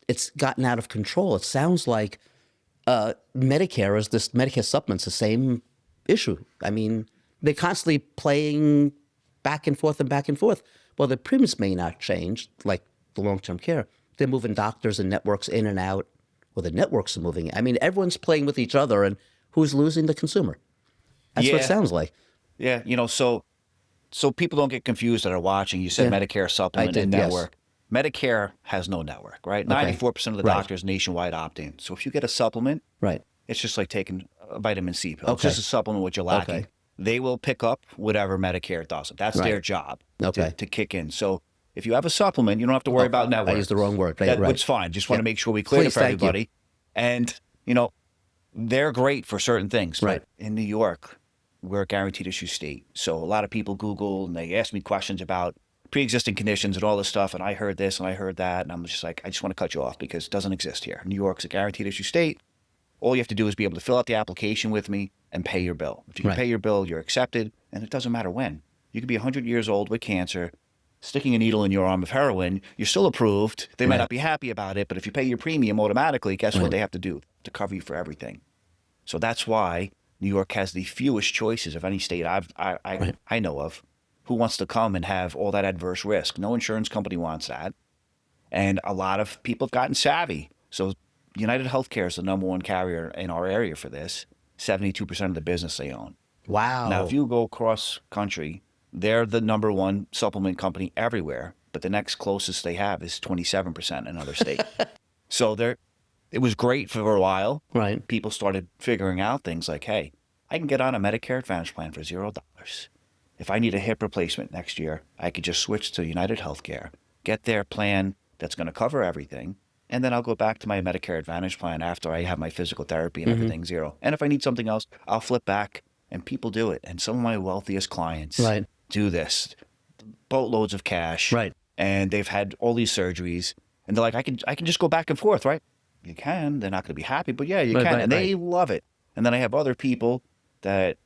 it's gotten out of control. It sounds like Medicare supplement's the same issue. I mean, they're constantly playing back and forth and back and forth. Well, the premiums may not change, like the long-term care. They're moving doctors and networks in and out, or the networks are moving. I mean, everyone's playing with each other, and who's losing? The consumer. That's what it sounds like. Yeah, so people don't get confused that are watching. You said Medicare supplement and network. Yes. Medicare has no network, right? Okay. 94% of the doctors nationwide opt in. So if you get a supplement, it's just like taking a vitamin C pill. It's just a supplement what you're lacking. Okay. They will pick up whatever Medicare does. That's their job to kick in. So if you have a supplement, you don't have to worry about network. I used the wrong word. That's fine. Just want to make sure we clear it for everybody. And, they're great for certain things. But in New York, we're a guaranteed issue state. So a lot of people Google and they ask me questions about pre-existing conditions and all this stuff. And I heard this and I heard that. And I'm just like, I just want to cut you off because it doesn't exist here. New York's a guaranteed issue state. All you have to do is be able to fill out the application with me and pay your bill. If you can pay your bill, you're accepted. And it doesn't matter when. You could be 100 years old with cancer, sticking a needle in your arm of heroin. You're still approved. They might not be happy about it. But if you pay your premium automatically, guess what they have to do? To cover you for everything. So that's why New York has the fewest choices of any state I know of. Who wants to come and have all that adverse risk? No insurance company wants that. And a lot of people have gotten savvy. So United Healthcare is the number one carrier in our area for this. 72% of the business they own. Wow. Now, if you go across country, they're the number one supplement company everywhere. But the next closest they have is 27% in another state. So it was great for a while. Right. People started figuring out things like, hey, I can get on a Medicare Advantage plan for $0. If I need a hip replacement next year, I could just switch to United Healthcare, get their plan that's going to cover everything, and then I'll go back to my Medicare Advantage plan after I have my physical therapy and everything zero. And if I need something else, I'll flip back, and people do it. And some of my wealthiest clients do this. Boatloads of cash. Right. And they've had all these surgeries, and they're like, I can just go back and forth, right? You can. They're not going to be happy, but yeah, you can. And they love it. And then I have other people that,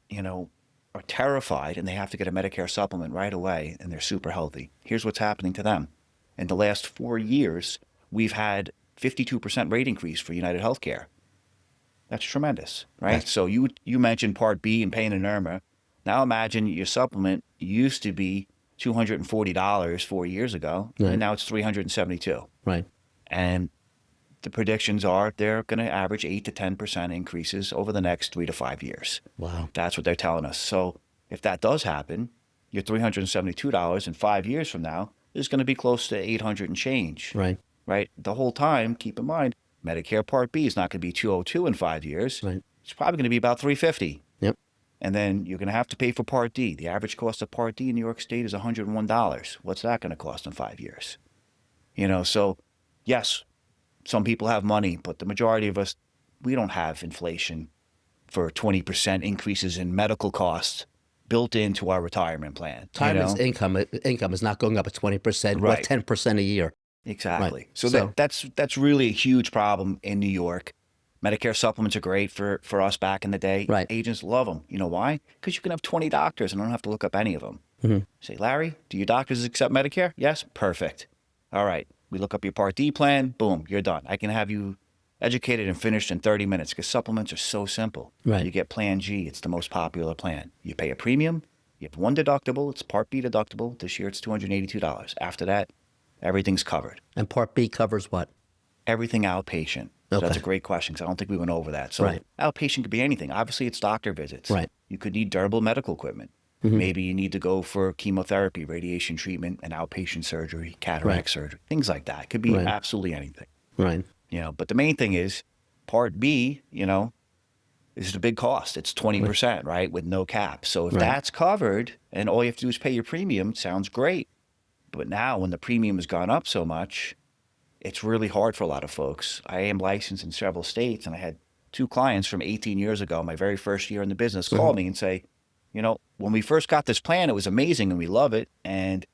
are terrified and they have to get a Medicare supplement right away and they're super healthy. Here's what's happening to them. In the last 4 years, we've had 52% rate increase for United Healthcare. That's tremendous, right? So you mentioned Part B and pain and IRMAA. Now imagine your supplement used to be $240 4 years ago, and now it's $372. Right. And the predictions are they're going to average 8 to 10% increases over the next 3 to 5 years. Wow. That's what they're telling us. So if that does happen, your $372 in 5 years from now is going to be close to 800 and change. Right. Right. The whole time, keep in mind, Medicare Part B is not going to be 202 in 5 years. Right. It's probably going to be about 350. Yep. And then you're going to have to pay for Part D. The average cost of Part D in New York State is $101. What's that going to cost in 5 years? So yes, some people have money, but the majority of us, we don't have inflation for 20% increases in medical costs built into our retirement plan. Retirement income is not going up at 20%, but 10% a year. Exactly. Right. So that's really a huge problem in New York. Medicare supplements are great for us back in the day. Right. Agents love them. You know why? Because you can have 20 doctors and I don't have to look up any of them. Mm-hmm. Say, Larry, do your doctors accept Medicare? Yes? Perfect. All right. We look up your Part D plan, boom, you're done. I can have you educated and finished in 30 minutes because supplements are so simple. Right. You get Plan G, it's the most popular plan. You pay a premium, you have one deductible, it's Part B deductible. This year it's $282. After that, everything's covered. And Part B covers what? Everything outpatient. So that's a great question because I don't think we went over that. So outpatient could be anything. Obviously, it's doctor visits. Right. You could need durable medical equipment. Mm-hmm. Maybe you need to go for chemotherapy, radiation treatment, and outpatient surgery, cataract surgery, things like that. It could be absolutely anything. Right. But the main thing is Part B, is a big cost. It's 20%, right, with no cap. So if that's covered and all you have to do is pay your premium, sounds great. But now when the premium has gone up so much, it's really hard for a lot of folks. I am licensed in several states, and I had 2 clients from 18 years ago, my very first year in the business, call me and say, you know, when we first got this plan, it was amazing and we love it. And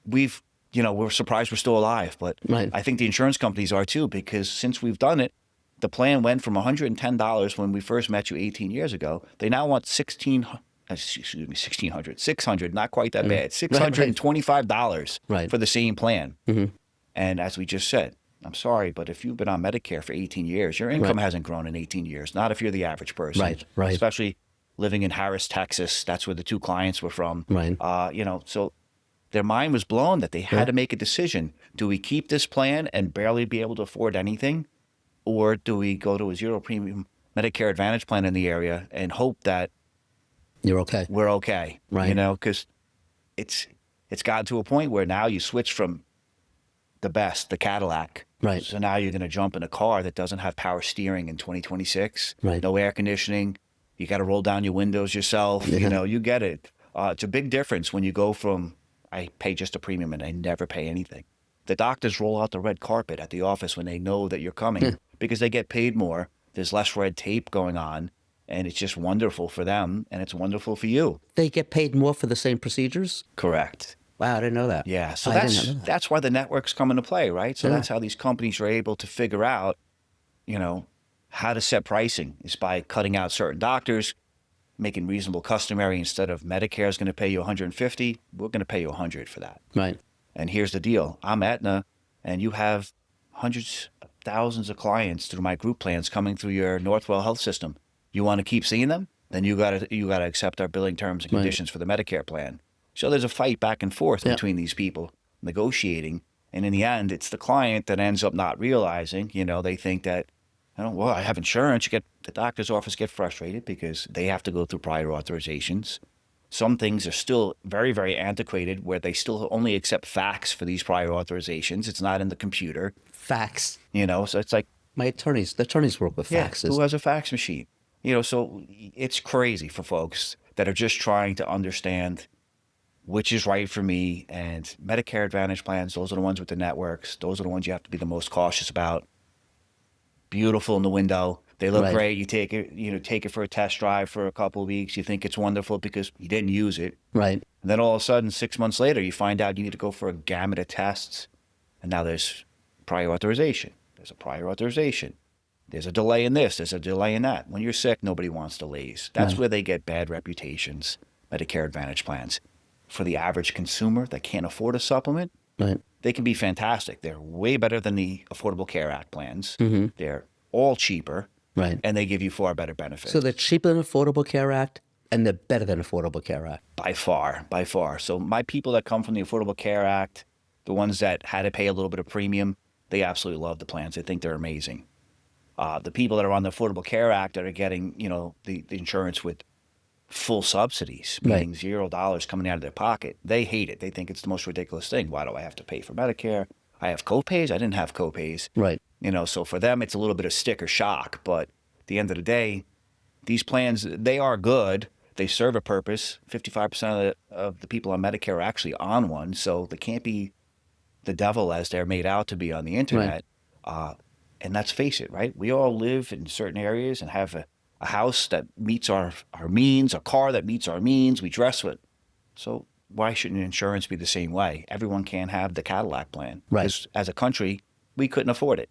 we've, you know, we're surprised we're still alive. But I think the insurance companies are too, because since we've done it, the plan went from $110 when we first met you 18 years ago. They now want $600, not quite that bad, $625 for the same plan. And as we just said, I'm sorry, but if you've been on Medicare for 18 years, your income hasn't grown in 18 years, not if you're the average person, especially living in Harris, Texas. That's where the 2 clients were from. You know, so their mind was blown that they had to make a decision. Do we keep this plan and barely be able to afford anything? Or do we go to a 0 premium Medicare Advantage plan in the area and hope that we're okay? You know, because it's gotten to a point where now you switch from the best, the Cadillac. So now you're going to jump in a car that doesn't have power steering in 2026. No air conditioning. You got to roll down your windows yourself. You know, you get it. It's a big difference when you go from, I pay just a premium and I never pay anything. The doctors roll out the red carpet at the office when they know that you're coming because they get paid more. There's less red tape going on, and it's just wonderful for them, and it's wonderful for you. They get paid more for the same procedures? Correct. Wow, I didn't know that. Yeah, so that's why the networks come into play, right? So that's how these companies are able to figure out, you know, how to set pricing is by cutting out certain doctors, making reasonable customary. Instead of Medicare is going to pay you $150, we're going to pay you $100 for that. And here's the deal. I'm Aetna, and you have hundreds of thousands of clients through my group plans coming through your Northwell Health System. You want to keep seeing them? Then you got to accept our billing terms and conditions for the Medicare plan. So there's a fight back and forth between these people negotiating. And in the end, it's the client that ends up not realizing, you know, they think that, well, I have insurance. The doctor's office get frustrated because they have to go through prior authorizations. Some things are still very, very antiquated where they still only accept fax for these prior authorizations. It's not in the computer. Fax. You know, so it's like. The attorneys work with faxes. Who has a fax machine? You know, so it's crazy for folks that are just trying to understand which is right for me. And Medicare Advantage plans, those are the ones with the networks. Those are the ones you have to be the most cautious about. Beautiful in the window. They look great. You take it for a test drive for a couple of weeks. You think it's wonderful because you didn't use it. And then all of a sudden, 6 months later, you find out you need to go for a gamut of tests. And now there's prior authorization. There's a prior authorization. There's a delay in this. There's a delay in that. When you're sick, nobody wants delays. That's where they get bad reputations, Medicare Advantage plans. For the average consumer that can't afford a supplement, they can be fantastic. They're way better than the Affordable Care Act plans. They're all cheaper. And they give you far better benefits. So they're cheaper than Affordable Care Act, and they're better than Affordable Care Act. By far. So my people that come from the Affordable Care Act, the ones that had to pay a little bit of premium, they absolutely love the plans. They think they're amazing. The people that are on the Affordable Care Act that are getting, you know, the insurance with full subsidies, meaning $0 coming out of their pocket, they hate it. They think it's the most ridiculous thing. Why do I have to pay for Medicare? I have copays. I didn't have copays. You know, so for them, it's a little bit of sticker shock. But at the end of the day, these plans, they are good. They serve a purpose. 55% of the people on Medicare are actually on one. So they can't be the devil as they're made out to be on the internet. And let's face it, right? We all live in certain areas and have a house that meets our means, a car that meets our means. We dress with. So why shouldn't insurance be the same way? Everyone can't have the Cadillac plan. Because as a country, we couldn't afford it.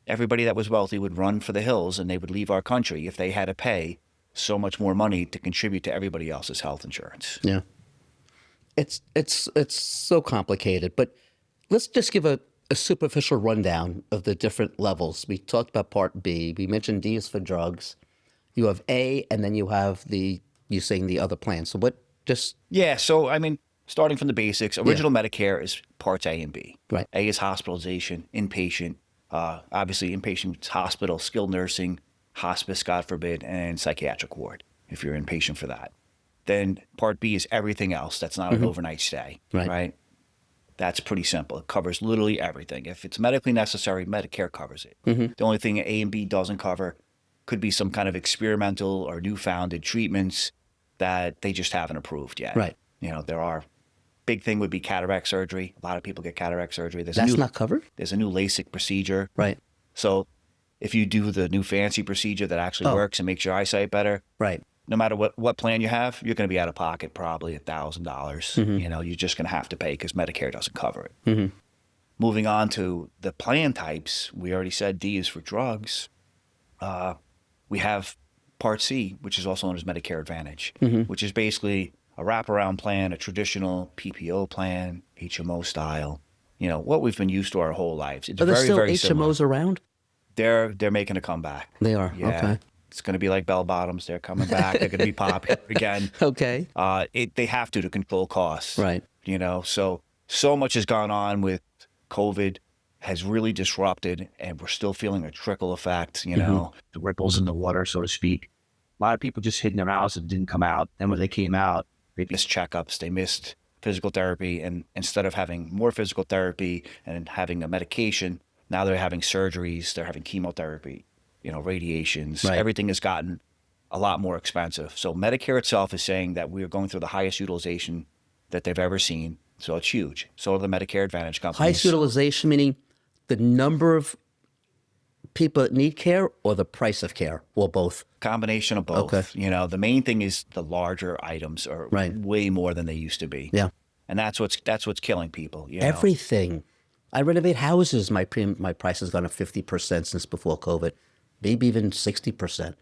Everybody that was wealthy would run for the hills and they would leave our country if they had to pay so much more money to contribute to everybody else's health insurance. It's so complicated, but let's just give a superficial rundown of the different levels. We talked about Part B. We mentioned D is for drugs. You have A, and then you have you're saying the other plan. So what just... Yeah, so I mean, starting from the basics, original Medicare is Parts A and B. A is hospitalization, inpatient, obviously inpatient hospital, skilled nursing, hospice, God forbid, and psychiatric ward, if you're inpatient for that. Then Part B is everything else. That's not an overnight stay, right? That's pretty simple. It covers literally everything. If it's medically necessary, Medicare covers it. The only thing A and B doesn't cover could be some kind of experimental or new-founded treatments that they just haven't approved yet. You know, there are... Big thing would be cataract surgery. A lot of people get cataract surgery. That's not covered? There's a new LASIK procedure. Right. So if you do the new fancy procedure that actually works and makes your eyesight better, right, no matter what plan you have, you're going to be out of pocket probably $1,000. You know, you're just going to have to pay because Medicare doesn't cover it. Moving on to the plan types, we already said D is for drugs. We have Part C, which is also known as Medicare Advantage, which is basically a wraparound plan, a traditional PPO plan, HMO style. You know, what we've been used to our whole lives. It's Are there very, still very HMOs similar. around? They're making a comeback. They are. Yeah. Okay. It's going to be like bell bottoms. They're coming back. They're going to be popular again. Okay. They have to control costs. Right. You know, so much has gone on with COVID, has really disrupted, and we're still feeling a trickle effect, you know. The ripples in the water, so to speak. A lot of people just hid in their house and didn't come out. And when they came out, They missed checkups. They missed physical therapy. And instead of having more physical therapy and having a medication, now they're having surgeries. They're having chemotherapy, you know, radiations. Right. Everything has gotten a lot more expensive. So Medicare itself is saying that we are going through the highest utilization that they've ever seen. So it's huge. So are the Medicare Advantage companies. Highest utilization, meaning the number of people that need care or the price of care, or both? Combination of both. Okay. You know, the main thing is the larger items are way more than they used to be. Yeah. And that's what's killing people. You know? Everything. I renovate houses. My price has gone up 50% since before COVID, maybe even 60%.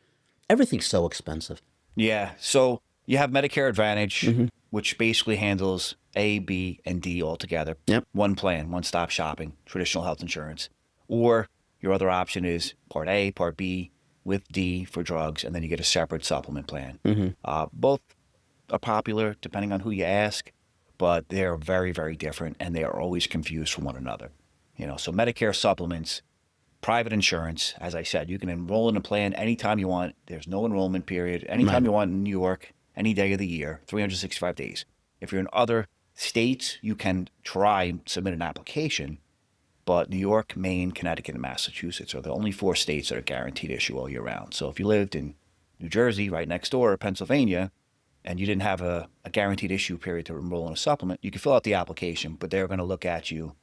Everything's so expensive. Yeah. So you have Medicare Advantage, which basically handles A, B, and D all together. Yep. One plan, one-stop shopping, traditional health insurance. Or your other option is Part A, Part B with D for drugs, and then you get a separate supplement plan. Both are popular depending on who you ask, but they're very, very different, and they are always confused from one another. You know, so Medicare supplements, private insurance, as I said, you can enroll in a plan anytime you want. There's no enrollment period. Anytime you want in New York, any day of the year, 365 days. If you're in other states, you can try and submit an application, but New York, Maine, Connecticut, and Massachusetts are the only 4 states that are guaranteed issue all year round. So if you lived in New Jersey, right next door, or Pennsylvania, and you didn't have a guaranteed issue period to enroll in a supplement, you can fill out the application, but they're going to look at you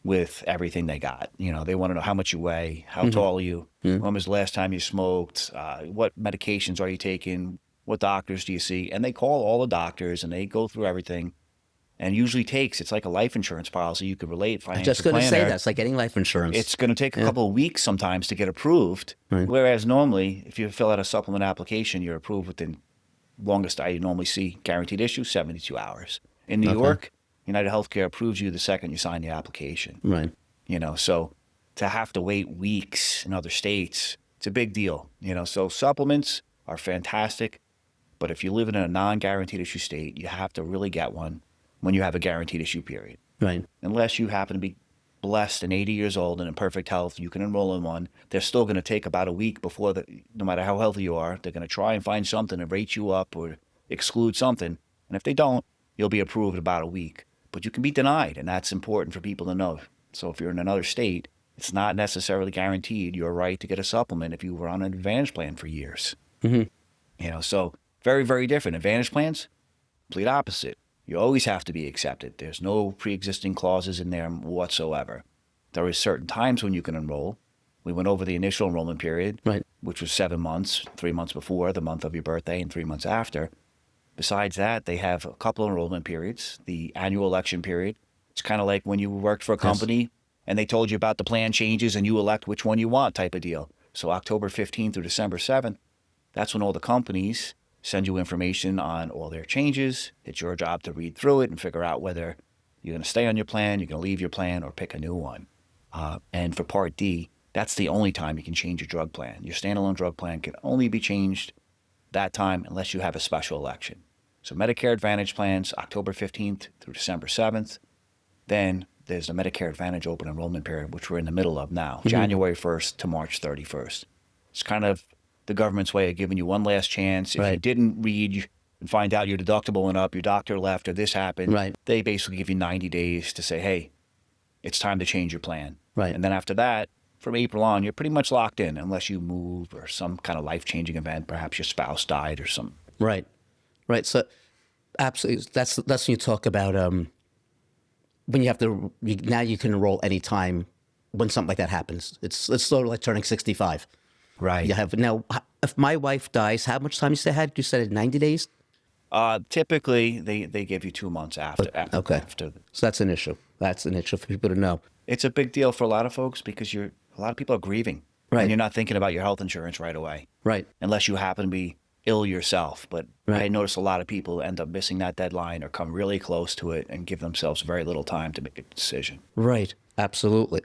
with everything they got. You know, they want to know how much you weigh, how tall are you, when was the last time you smoked, what medications are you taking, what doctors do you see? And they call all the doctors and they go through everything. And usually it's like a life insurance policy. You could relate financial Just going to say planner. that. It's like getting life insurance. It's going to take a couple of weeks sometimes to get approved. Whereas normally, if you fill out a supplement application, you're approved within longest I normally see guaranteed issue, 72 hours. In New York, United Healthcare approves you the second you sign the application. Right. You know, so to have to wait weeks in other states, it's a big deal. You know, so supplements are fantastic, but if you live in a non-guaranteed issue state, you have to really get one when you have a guaranteed issue period. Right. Unless you happen to be blessed and 80 years old and in perfect health, you can enroll in one. They're still going to take about a week before, no matter how healthy you are, they're going to try and find something to rate you up or exclude something. And if they don't, you'll be approved in about a week. But you can be denied, and that's important for people to know. So if you're in another state, it's not necessarily guaranteed your right to get a supplement if you were on an Advantage plan for years. You know, so very, very different. Advantage plans, complete opposite. You always have to be accepted. There's no pre-existing clauses in there whatsoever. There is certain times when you can enroll. We went over the initial enrollment period, which was 7 months, 3 months before the month of your birthday and 3 months after. Besides that, they have a couple of enrollment periods. The annual election period, it's kind of like when you worked for a company and they told you about the plan changes and you elect which one you want type of deal. So October 15th through December 7th, that's when all the companies send you information on all their changes. It's your job to read through it and figure out whether you're going to stay on your plan, you're going to leave your plan, or pick a new one. And for Part D, that's the only time you can change your drug plan. Your standalone drug plan can only be changed that time unless you have a special election. So Medicare Advantage plans, October 15th through December 7th. Then there's the Medicare Advantage open enrollment period, which we're in the middle of now, January 1st to March 31st. It's kind of the government's way of giving you one last chance. If you didn't read and find out your deductible went up, your doctor left, or this happened, they basically give you 90 days to say, hey, it's time to change your plan. And then after that, from April on, you're pretty much locked in unless you move or some kind of life-changing event. Perhaps your spouse died or something. Right. So absolutely, that's when you talk about when you have to, now you can enroll anytime when something like that happens. It's sort of like turning 65. Right. You have now. If my wife dies, how much time you said you said 90 days? Typically, they give you 2 months after. Okay. After. So that's an issue. That's an issue for people to know. It's a big deal for a lot of folks because a lot of people are grieving. Right. And you're not thinking about your health insurance right away. Right. Unless you happen to be ill yourself. But Right. I notice a lot of people end up missing that deadline or come really close to it and give themselves very little time to make a decision. Right. Absolutely.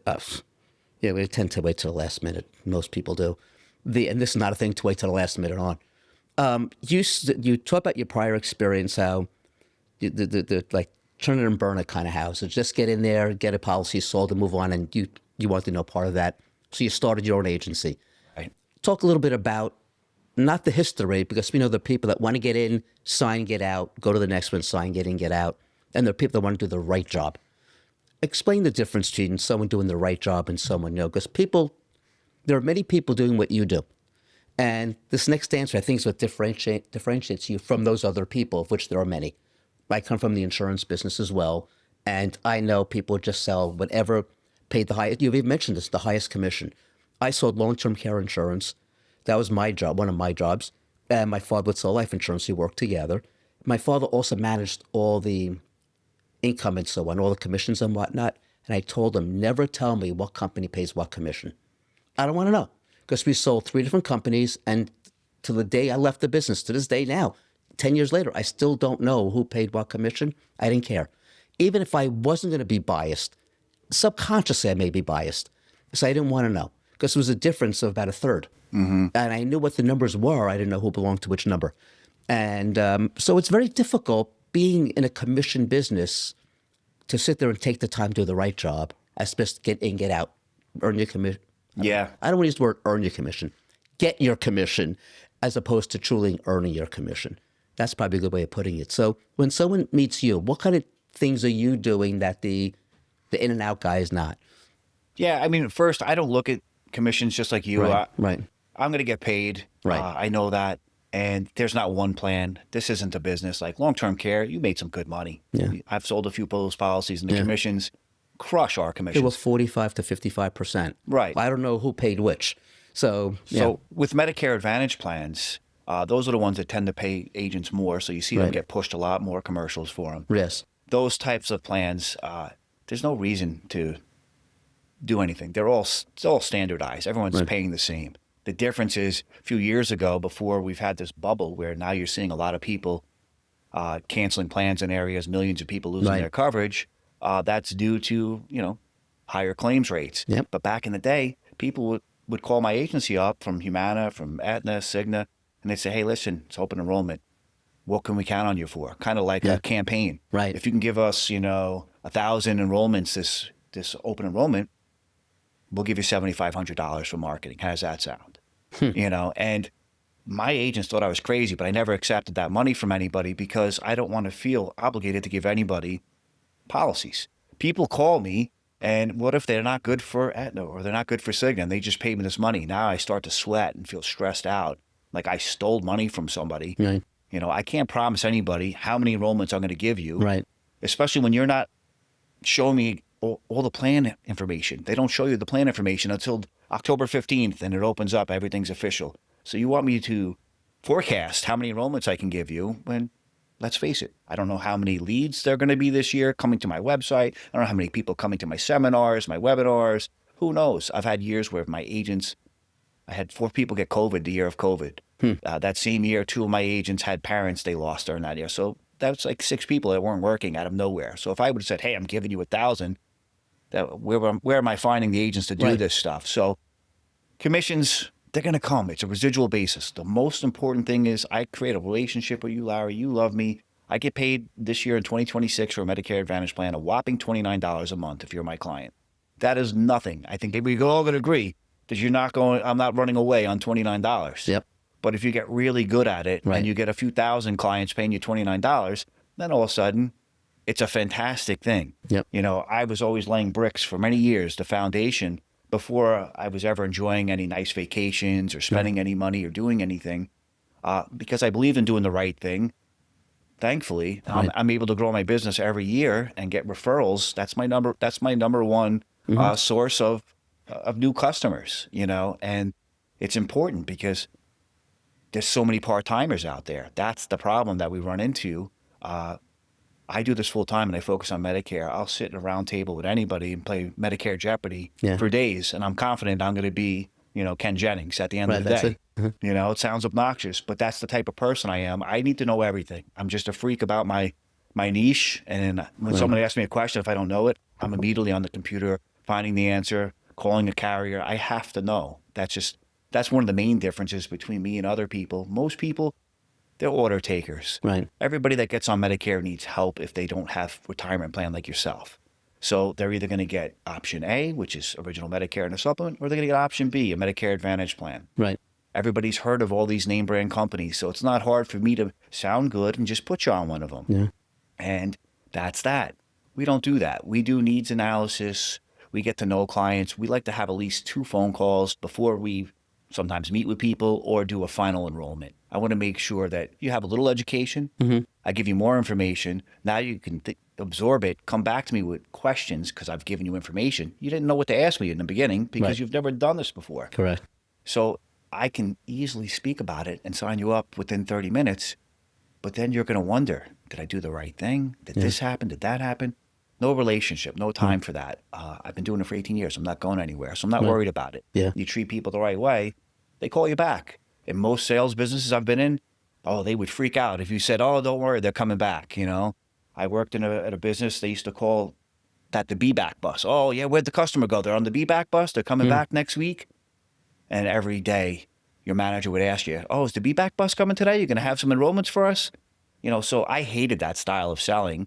Yeah, we tend to wait till the last minute. Most people do. And this is not a thing to wait till the last minute on. You talk about your prior experience, how the like turn it and burn it kind of house. It's just get in there, get a policy sold, and move on. And you want to know part of that. So you started your own agency. Right. Talk a little bit about not the history, because we know the people that want to get in, sign, get out, go to the next one, sign, get in, get out. And there are people that want to do the right job. Explain the difference between someone doing the right job and someone, because there are many people doing what you do. And this next answer, I think, is what differentiates you from those other people, of which there are many. I come from the insurance business as well, and I know people just sell whatever paid the highest. You've even mentioned this, the highest commission. I sold long-term care insurance. That was my job, one of my jobs. And my father would sell life insurance. We worked together. My father also managed all the income and so on, all the commissions and whatnot. And I told him, never tell me what company pays what commission. I don't want to know, because we sold 3 different companies, and to the day I left the business, to this day now, 10 years later, I still don't know who paid what commission. I didn't care. Even if I wasn't going to be biased, subconsciously I may be biased, so I didn't want to know, because there was a difference of about a third. Mm-hmm. And I knew what the numbers were. I didn't know who belonged to which number. And so it's very difficult being in a commission business to sit there and take the time to do the right job, as opposed to get in, get out, earn your commission. Yeah. I don't want to use the word earn your commission. Get your commission, as opposed to truly earning your commission. That's probably a good way of putting it. So when someone meets you, what kind of things are you doing that the in and out guy is not? Yeah, I mean, first, I don't look at commissions just like you. Right. I'm going to get paid. Right. I know that. And there's not one plan. This isn't a business. Like long-term care, you made some good money. Yeah. I've sold a few of those policies, and the commissions crush our commissions. It was 45 to 55%. Right. I don't know who paid which. So with Medicare Advantage plans, those are the ones that tend to pay agents more. So you see them get pushed a lot more commercials for them. Yes. Those types of plans, there's no reason to do anything. It's all standardized. Everyone's paying the same. The difference is a few years ago, before we've had this bubble where now you're seeing a lot of people canceling plans in areas, millions of people losing their coverage. That's due to, higher claims rates. Yep. But back in the day, people would call my agency up from Humana, from Aetna, Cigna, and they'd say, hey, listen, it's open enrollment. What can we count on you for? Kind of like a campaign. Right. If you can give us, 1,000 enrollments this open enrollment, we'll give you $7,500 for marketing. How does that sound? And my agents thought I was crazy, but I never accepted that money from anybody because I don't want to feel obligated to give anybody policies. People call me, and what if they're not good for Aetna or they're not good for Cigna and they just paid me this money? Now I start to sweat and feel stressed out, like I stole money from somebody. Right. I can't promise anybody how many enrollments I'm going to give you. Right. Especially when you're not showing me all the plan information. They don't show you the plan information until October 15th, and it opens up. Everything's official. So you want me to forecast how many enrollments I can give you when, let's face it, I don't know how many leads there are going to be this year coming to my website. I don't know how many people coming to my seminars, my webinars. Who knows? I've had years where my agents, I had 4 people get COVID the year of COVID. That same year, 2 of my agents had parents they lost during that year. So that's like 6 people that weren't working out of nowhere. So if I would have said, hey, I'm giving you 1,000, where am I finding the agents to do this stuff? So commissions, they're going to come. It's a residual basis. The most important thing is I create a relationship with you, Larry. You love me. I get paid this year in 2026 for a Medicare Advantage plan, a whopping $29 a month if you're my client. That is nothing. I think we're all going to agree that I'm not running away on $29. Yep. But if you get really good at it and you get a few thousand clients paying you $29, then all of a sudden it's a fantastic thing. Yep. I was always laying bricks for many years, the foundation, before I was ever enjoying any nice vacations or spending any money or doing anything, because I believe in doing the right thing. Thankfully, I'm able to grow my business every year and get referrals. That's my number one source of of new customers, you know, and it's important because there's so many part-timers out there. That's the problem that we run into. I do this full time and I focus on Medicare. I'll sit at a round table with anybody and play Medicare Jeopardy for days, and I'm confident I'm going to be, you know, Ken Jennings at the end of the day. You know, it sounds obnoxious, but that's the type of person I am. I need to know everything. I'm just a freak about my niche, and when somebody asks me a question, if I don't know it, I'm immediately on the computer finding the answer, calling a carrier. I have to know. That's one of the main differences between me and other people. Most people, they're order takers. Right. Everybody that gets on Medicare needs help if they don't have a retirement plan like yourself. So they're either going to get option A, which is original Medicare and a supplement, or they're going to get option B, a Medicare Advantage plan. Right. Everybody's heard of all these name brand companies, so it's not hard for me to sound good and just put you on one of them. Yeah. And that's that. We don't do that. We do needs analysis. We get to know clients. We like to have at least 2 phone calls before we sometimes meet with people or do a final enrollment. I want to make sure that you have a little education. I give you more information. Now you can absorb it, come back to me with questions because I've given you information. You didn't know what to ask me in the beginning because you've never done this before. Correct. So I can easily speak about it and sign you up within 30 minutes, but then you're going to wonder, did I do the right thing? Did this happen? Did that happen? No relationship, no time for that. I've been doing it for 18 years. I'm not going anywhere, so I'm not worried about it. Yeah. You treat people the right way, they call you back. In most sales businesses I've been in, they would freak out if you said, don't worry, they're coming back, you know. I worked at a business, they used to call that the be-back bus. Oh, yeah, where'd the customer go? They're on the be-back bus, they're coming back next week. And every day your manager would ask you, is the be-back bus coming today? You're going to have some enrollments for us? You know, so I hated that style of selling.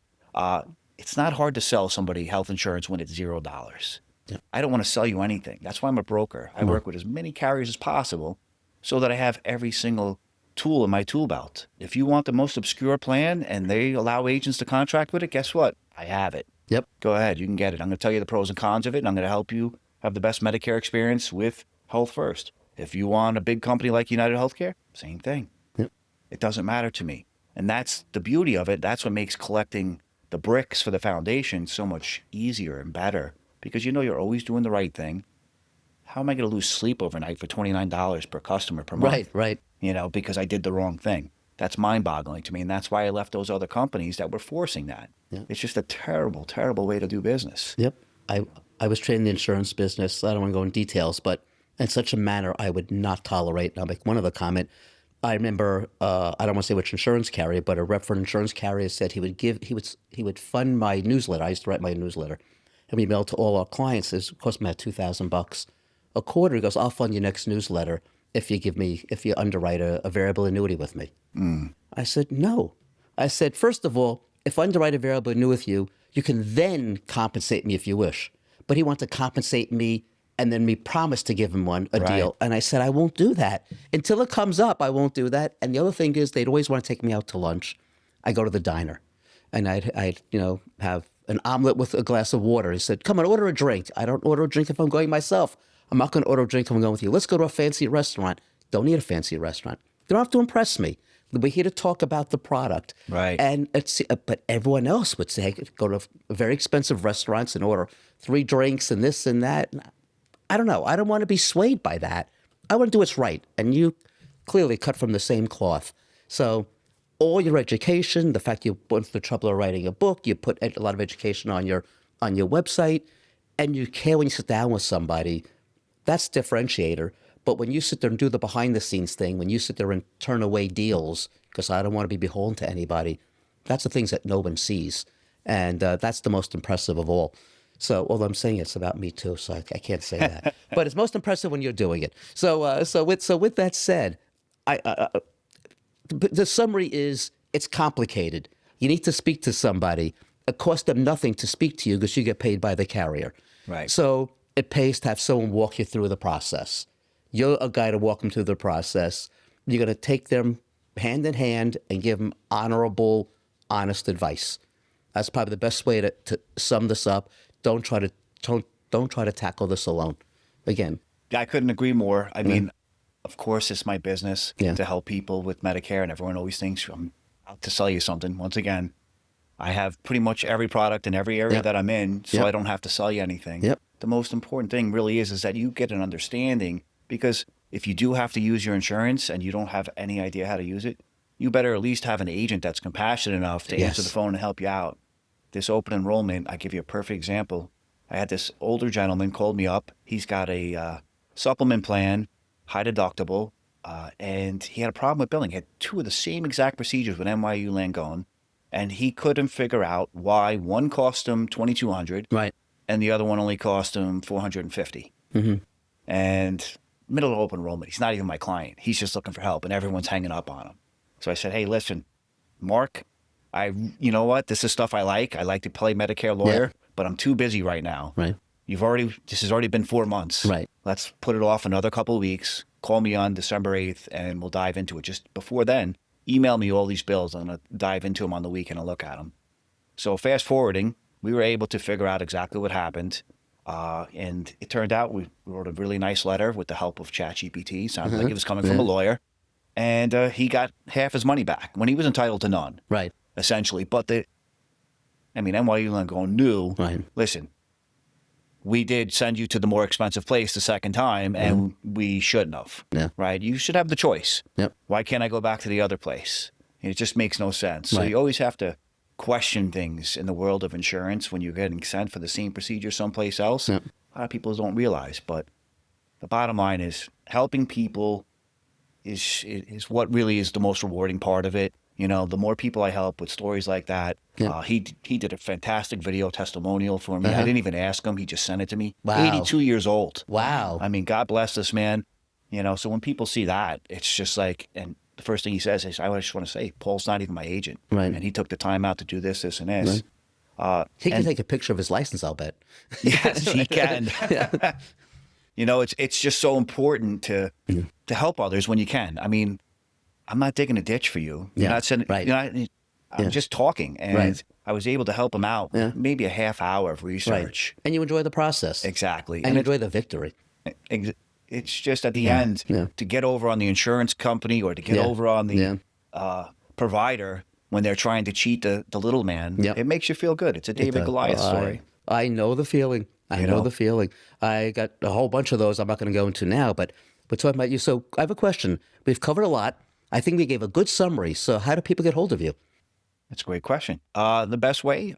It's not hard to sell somebody health insurance when it's $0. Yeah. I don't want to sell you anything. That's why I'm a broker. I work with as many carriers as possible so that I have every single tool in my tool belt. If you want the most obscure plan and they allow agents to contract with it, guess what? I have it. Yep. Go ahead. You can get it. I'm going to tell you the pros and cons of it, and I'm going to help you have the best Medicare experience with Health First. If you want a big company like United Healthcare, same thing. Yep. It doesn't matter to me. And that's the beauty of it. That's what makes collecting the bricks for the foundation so much easier and better, because you know you're always doing the right thing. How am I going to lose sleep overnight for $29 per customer per month? Right. You know, because I did the wrong thing. That's mind-boggling to me, and that's why I left those other companies that were forcing that. Yeah. It's just a terrible, terrible way to do business. Yep. I was trained in the insurance business. I don't want to go in details, but in such a manner I would not tolerate. And I'll make one other comment. I remember, I don't want to say which insurance carrier, but a rep for an insurance carrier said he would fund my newsletter. I used to write my newsletter, and we mailed to all our clients. It cost me about $2,000 a quarter. He goes, I'll fund your next newsletter if you underwrite a variable annuity with me. I said, no. I said, first of all, if I underwrite a variable annuity with you, you can then compensate me if you wish. But he wanted to compensate me and then me promise to give him a deal. And I said, I won't do that. Until it comes up, I won't do that. And the other thing is they'd always want to take me out to lunch. I go to the diner and I'd have an omelet with a glass of water. He said, come on, order a drink. I don't order a drink if I'm going myself. I'm not going to order a drink if I'm going with you. Let's go to a fancy restaurant. Don't need a fancy restaurant. You don't have to impress me. We're here to talk about the product. Right. And but everyone else would say, go to very expensive restaurants and order 3 drinks and this and that. I don't know. I don't want to be swayed by that. I want to do what's right. And you clearly cut from the same cloth. So all your education, the fact you went through the trouble of writing a book, you put a lot of education on your website, and you care when you sit down with somebody, that's differentiator. But when you sit there and do the behind-the-scenes thing, when you sit there and turn away deals, because I don't want to be beholden to anybody, that's the things that no one sees. And that's the most impressive of all. So, although I'm saying it's about me too, so I can't say that. But it's most impressive when you're doing it. So with that said, the summary is it's complicated. You need to speak to somebody. It costs them nothing to speak to you because you get paid by the carrier. Right. So it pays to have someone walk you through the process. You're a guy to walk them through the process. You're going to take them hand in hand and give them honorable, honest advice. That's probably the best way to sum this up. Don't try to tackle this alone. Again, I couldn't agree more. I mean, of course, it's my business to help people with Medicare, and everyone always thinks I'm out to sell you something. Once again, I have pretty much every product in every area that I'm in, so I don't have to sell you anything. Yep. the most important thing really is that you get an understanding, because if you do have to use your insurance and you don't have any idea how to use it, you better at least have an agent that's compassionate enough to answer the phone and help you out. This open enrollment, I give you a perfect example. I had this older gentleman called me up. He's got a supplement plan, high deductible, and he had a problem with billing. He had 2 of the same exact procedures with NYU Langone, and he couldn't figure out why one cost him $2,200, right, and the other one only cost him $450. Mm-hmm. And middle of open enrollment, he's not even my client. He's just looking for help, and everyone's hanging up on him. So I said, hey, listen, Mark, you know what? This is stuff I like. I like to play Medicare lawyer, but I'm too busy right now. Right. This has already been 4 months. Right. Let's put it off another couple of weeks. Call me on December 8th and we'll dive into it. Just before then, email me all these bills. I'm going to dive into them on the weekend and look at them. So fast forwarding, we were able to figure out exactly what happened. And it turned out we wrote a really nice letter with the help of ChatGPT. Sounded like it was coming from a lawyer. And he got half his money back when he was entitled to none. Right. Essentially. But NYU Langone knew, listen, we did send you to the more expensive place the second time, and we shouldn't have. Yeah. Right? You should have the choice. Yep. Why can't I go back to the other place? And it just makes no sense. So you always have to question things in the world of insurance when you're getting sent for the same procedure someplace else. Yep. A lot of people don't realize, but the bottom line is helping people is what really is the most rewarding part of it. You know, the more people I help with stories like that, he did a fantastic video testimonial for me. I didn't even ask him. He just sent it to me. Wow. 82 years old. Wow. I mean, God bless this man. You know, so when people see that, it's just like, and the first thing he says is, I just want to say, Paul's not even my agent. Right. And he took the time out to do this, and this. Right. He can take a picture of his license, I'll bet. Yes, he can. You know, it's just so important to help others when you can. I mean, I'm not digging a ditch for you. You're not sending, I'm just talking. And I was able to help him out maybe a half hour of research. Right. And you enjoy the process. Exactly. And you enjoy the victory. It's just at the end to get over on the insurance company or to get over on the provider when they're trying to cheat the little man. It makes you feel good. It's a David Goliath story. I know the feeling. I know the feeling. I got a whole bunch of those I'm not going to go into now, but we're talking about you. So I have a question. We've covered a lot. I think we gave a good summary. So how do people get hold of you? That's a great question. The best way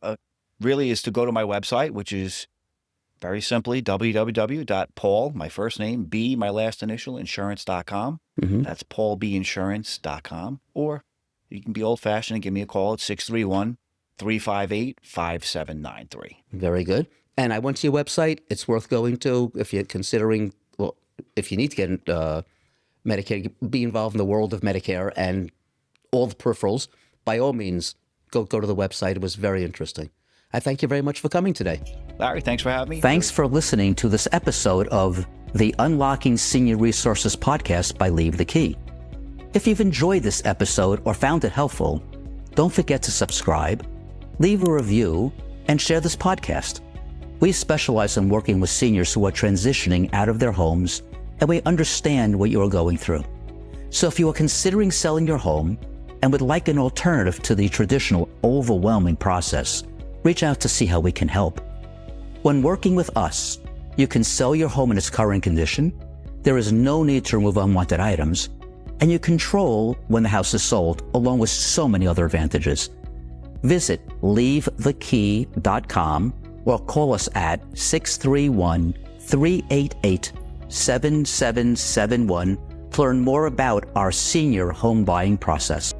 really is to go to my website, which is very simply www.paul, my first name, B, my last initial, insurance.com. That's paulbinsurance.com. Or you can be old-fashioned and give me a call at 631-358-5793. Very good. And I went to your website. It's worth going to if you're considering, well, if you need to get Medicare, be involved in the world of Medicare and all the peripherals, by all means, go to the website. It was very interesting. I thank you very much for coming today. Larry, thanks for having me. Thanks for listening to this episode of the Unlocking Senior Resources podcast by Leave the Key. If you've enjoyed this episode or found it helpful, don't forget to subscribe, leave a review, and share this podcast. We specialize in working with seniors who are transitioning out of their homes, and we understand what you are going through. So if you are considering selling your home and would like an alternative to the traditional overwhelming process, reach out to see how we can help. When working with us, you can sell your home in its current condition, there is no need to remove unwanted items, and you control when the house is sold, along with so many other advantages. Visit leavethekey.com or call us at 631-388-7771 to learn more about our senior home buying process.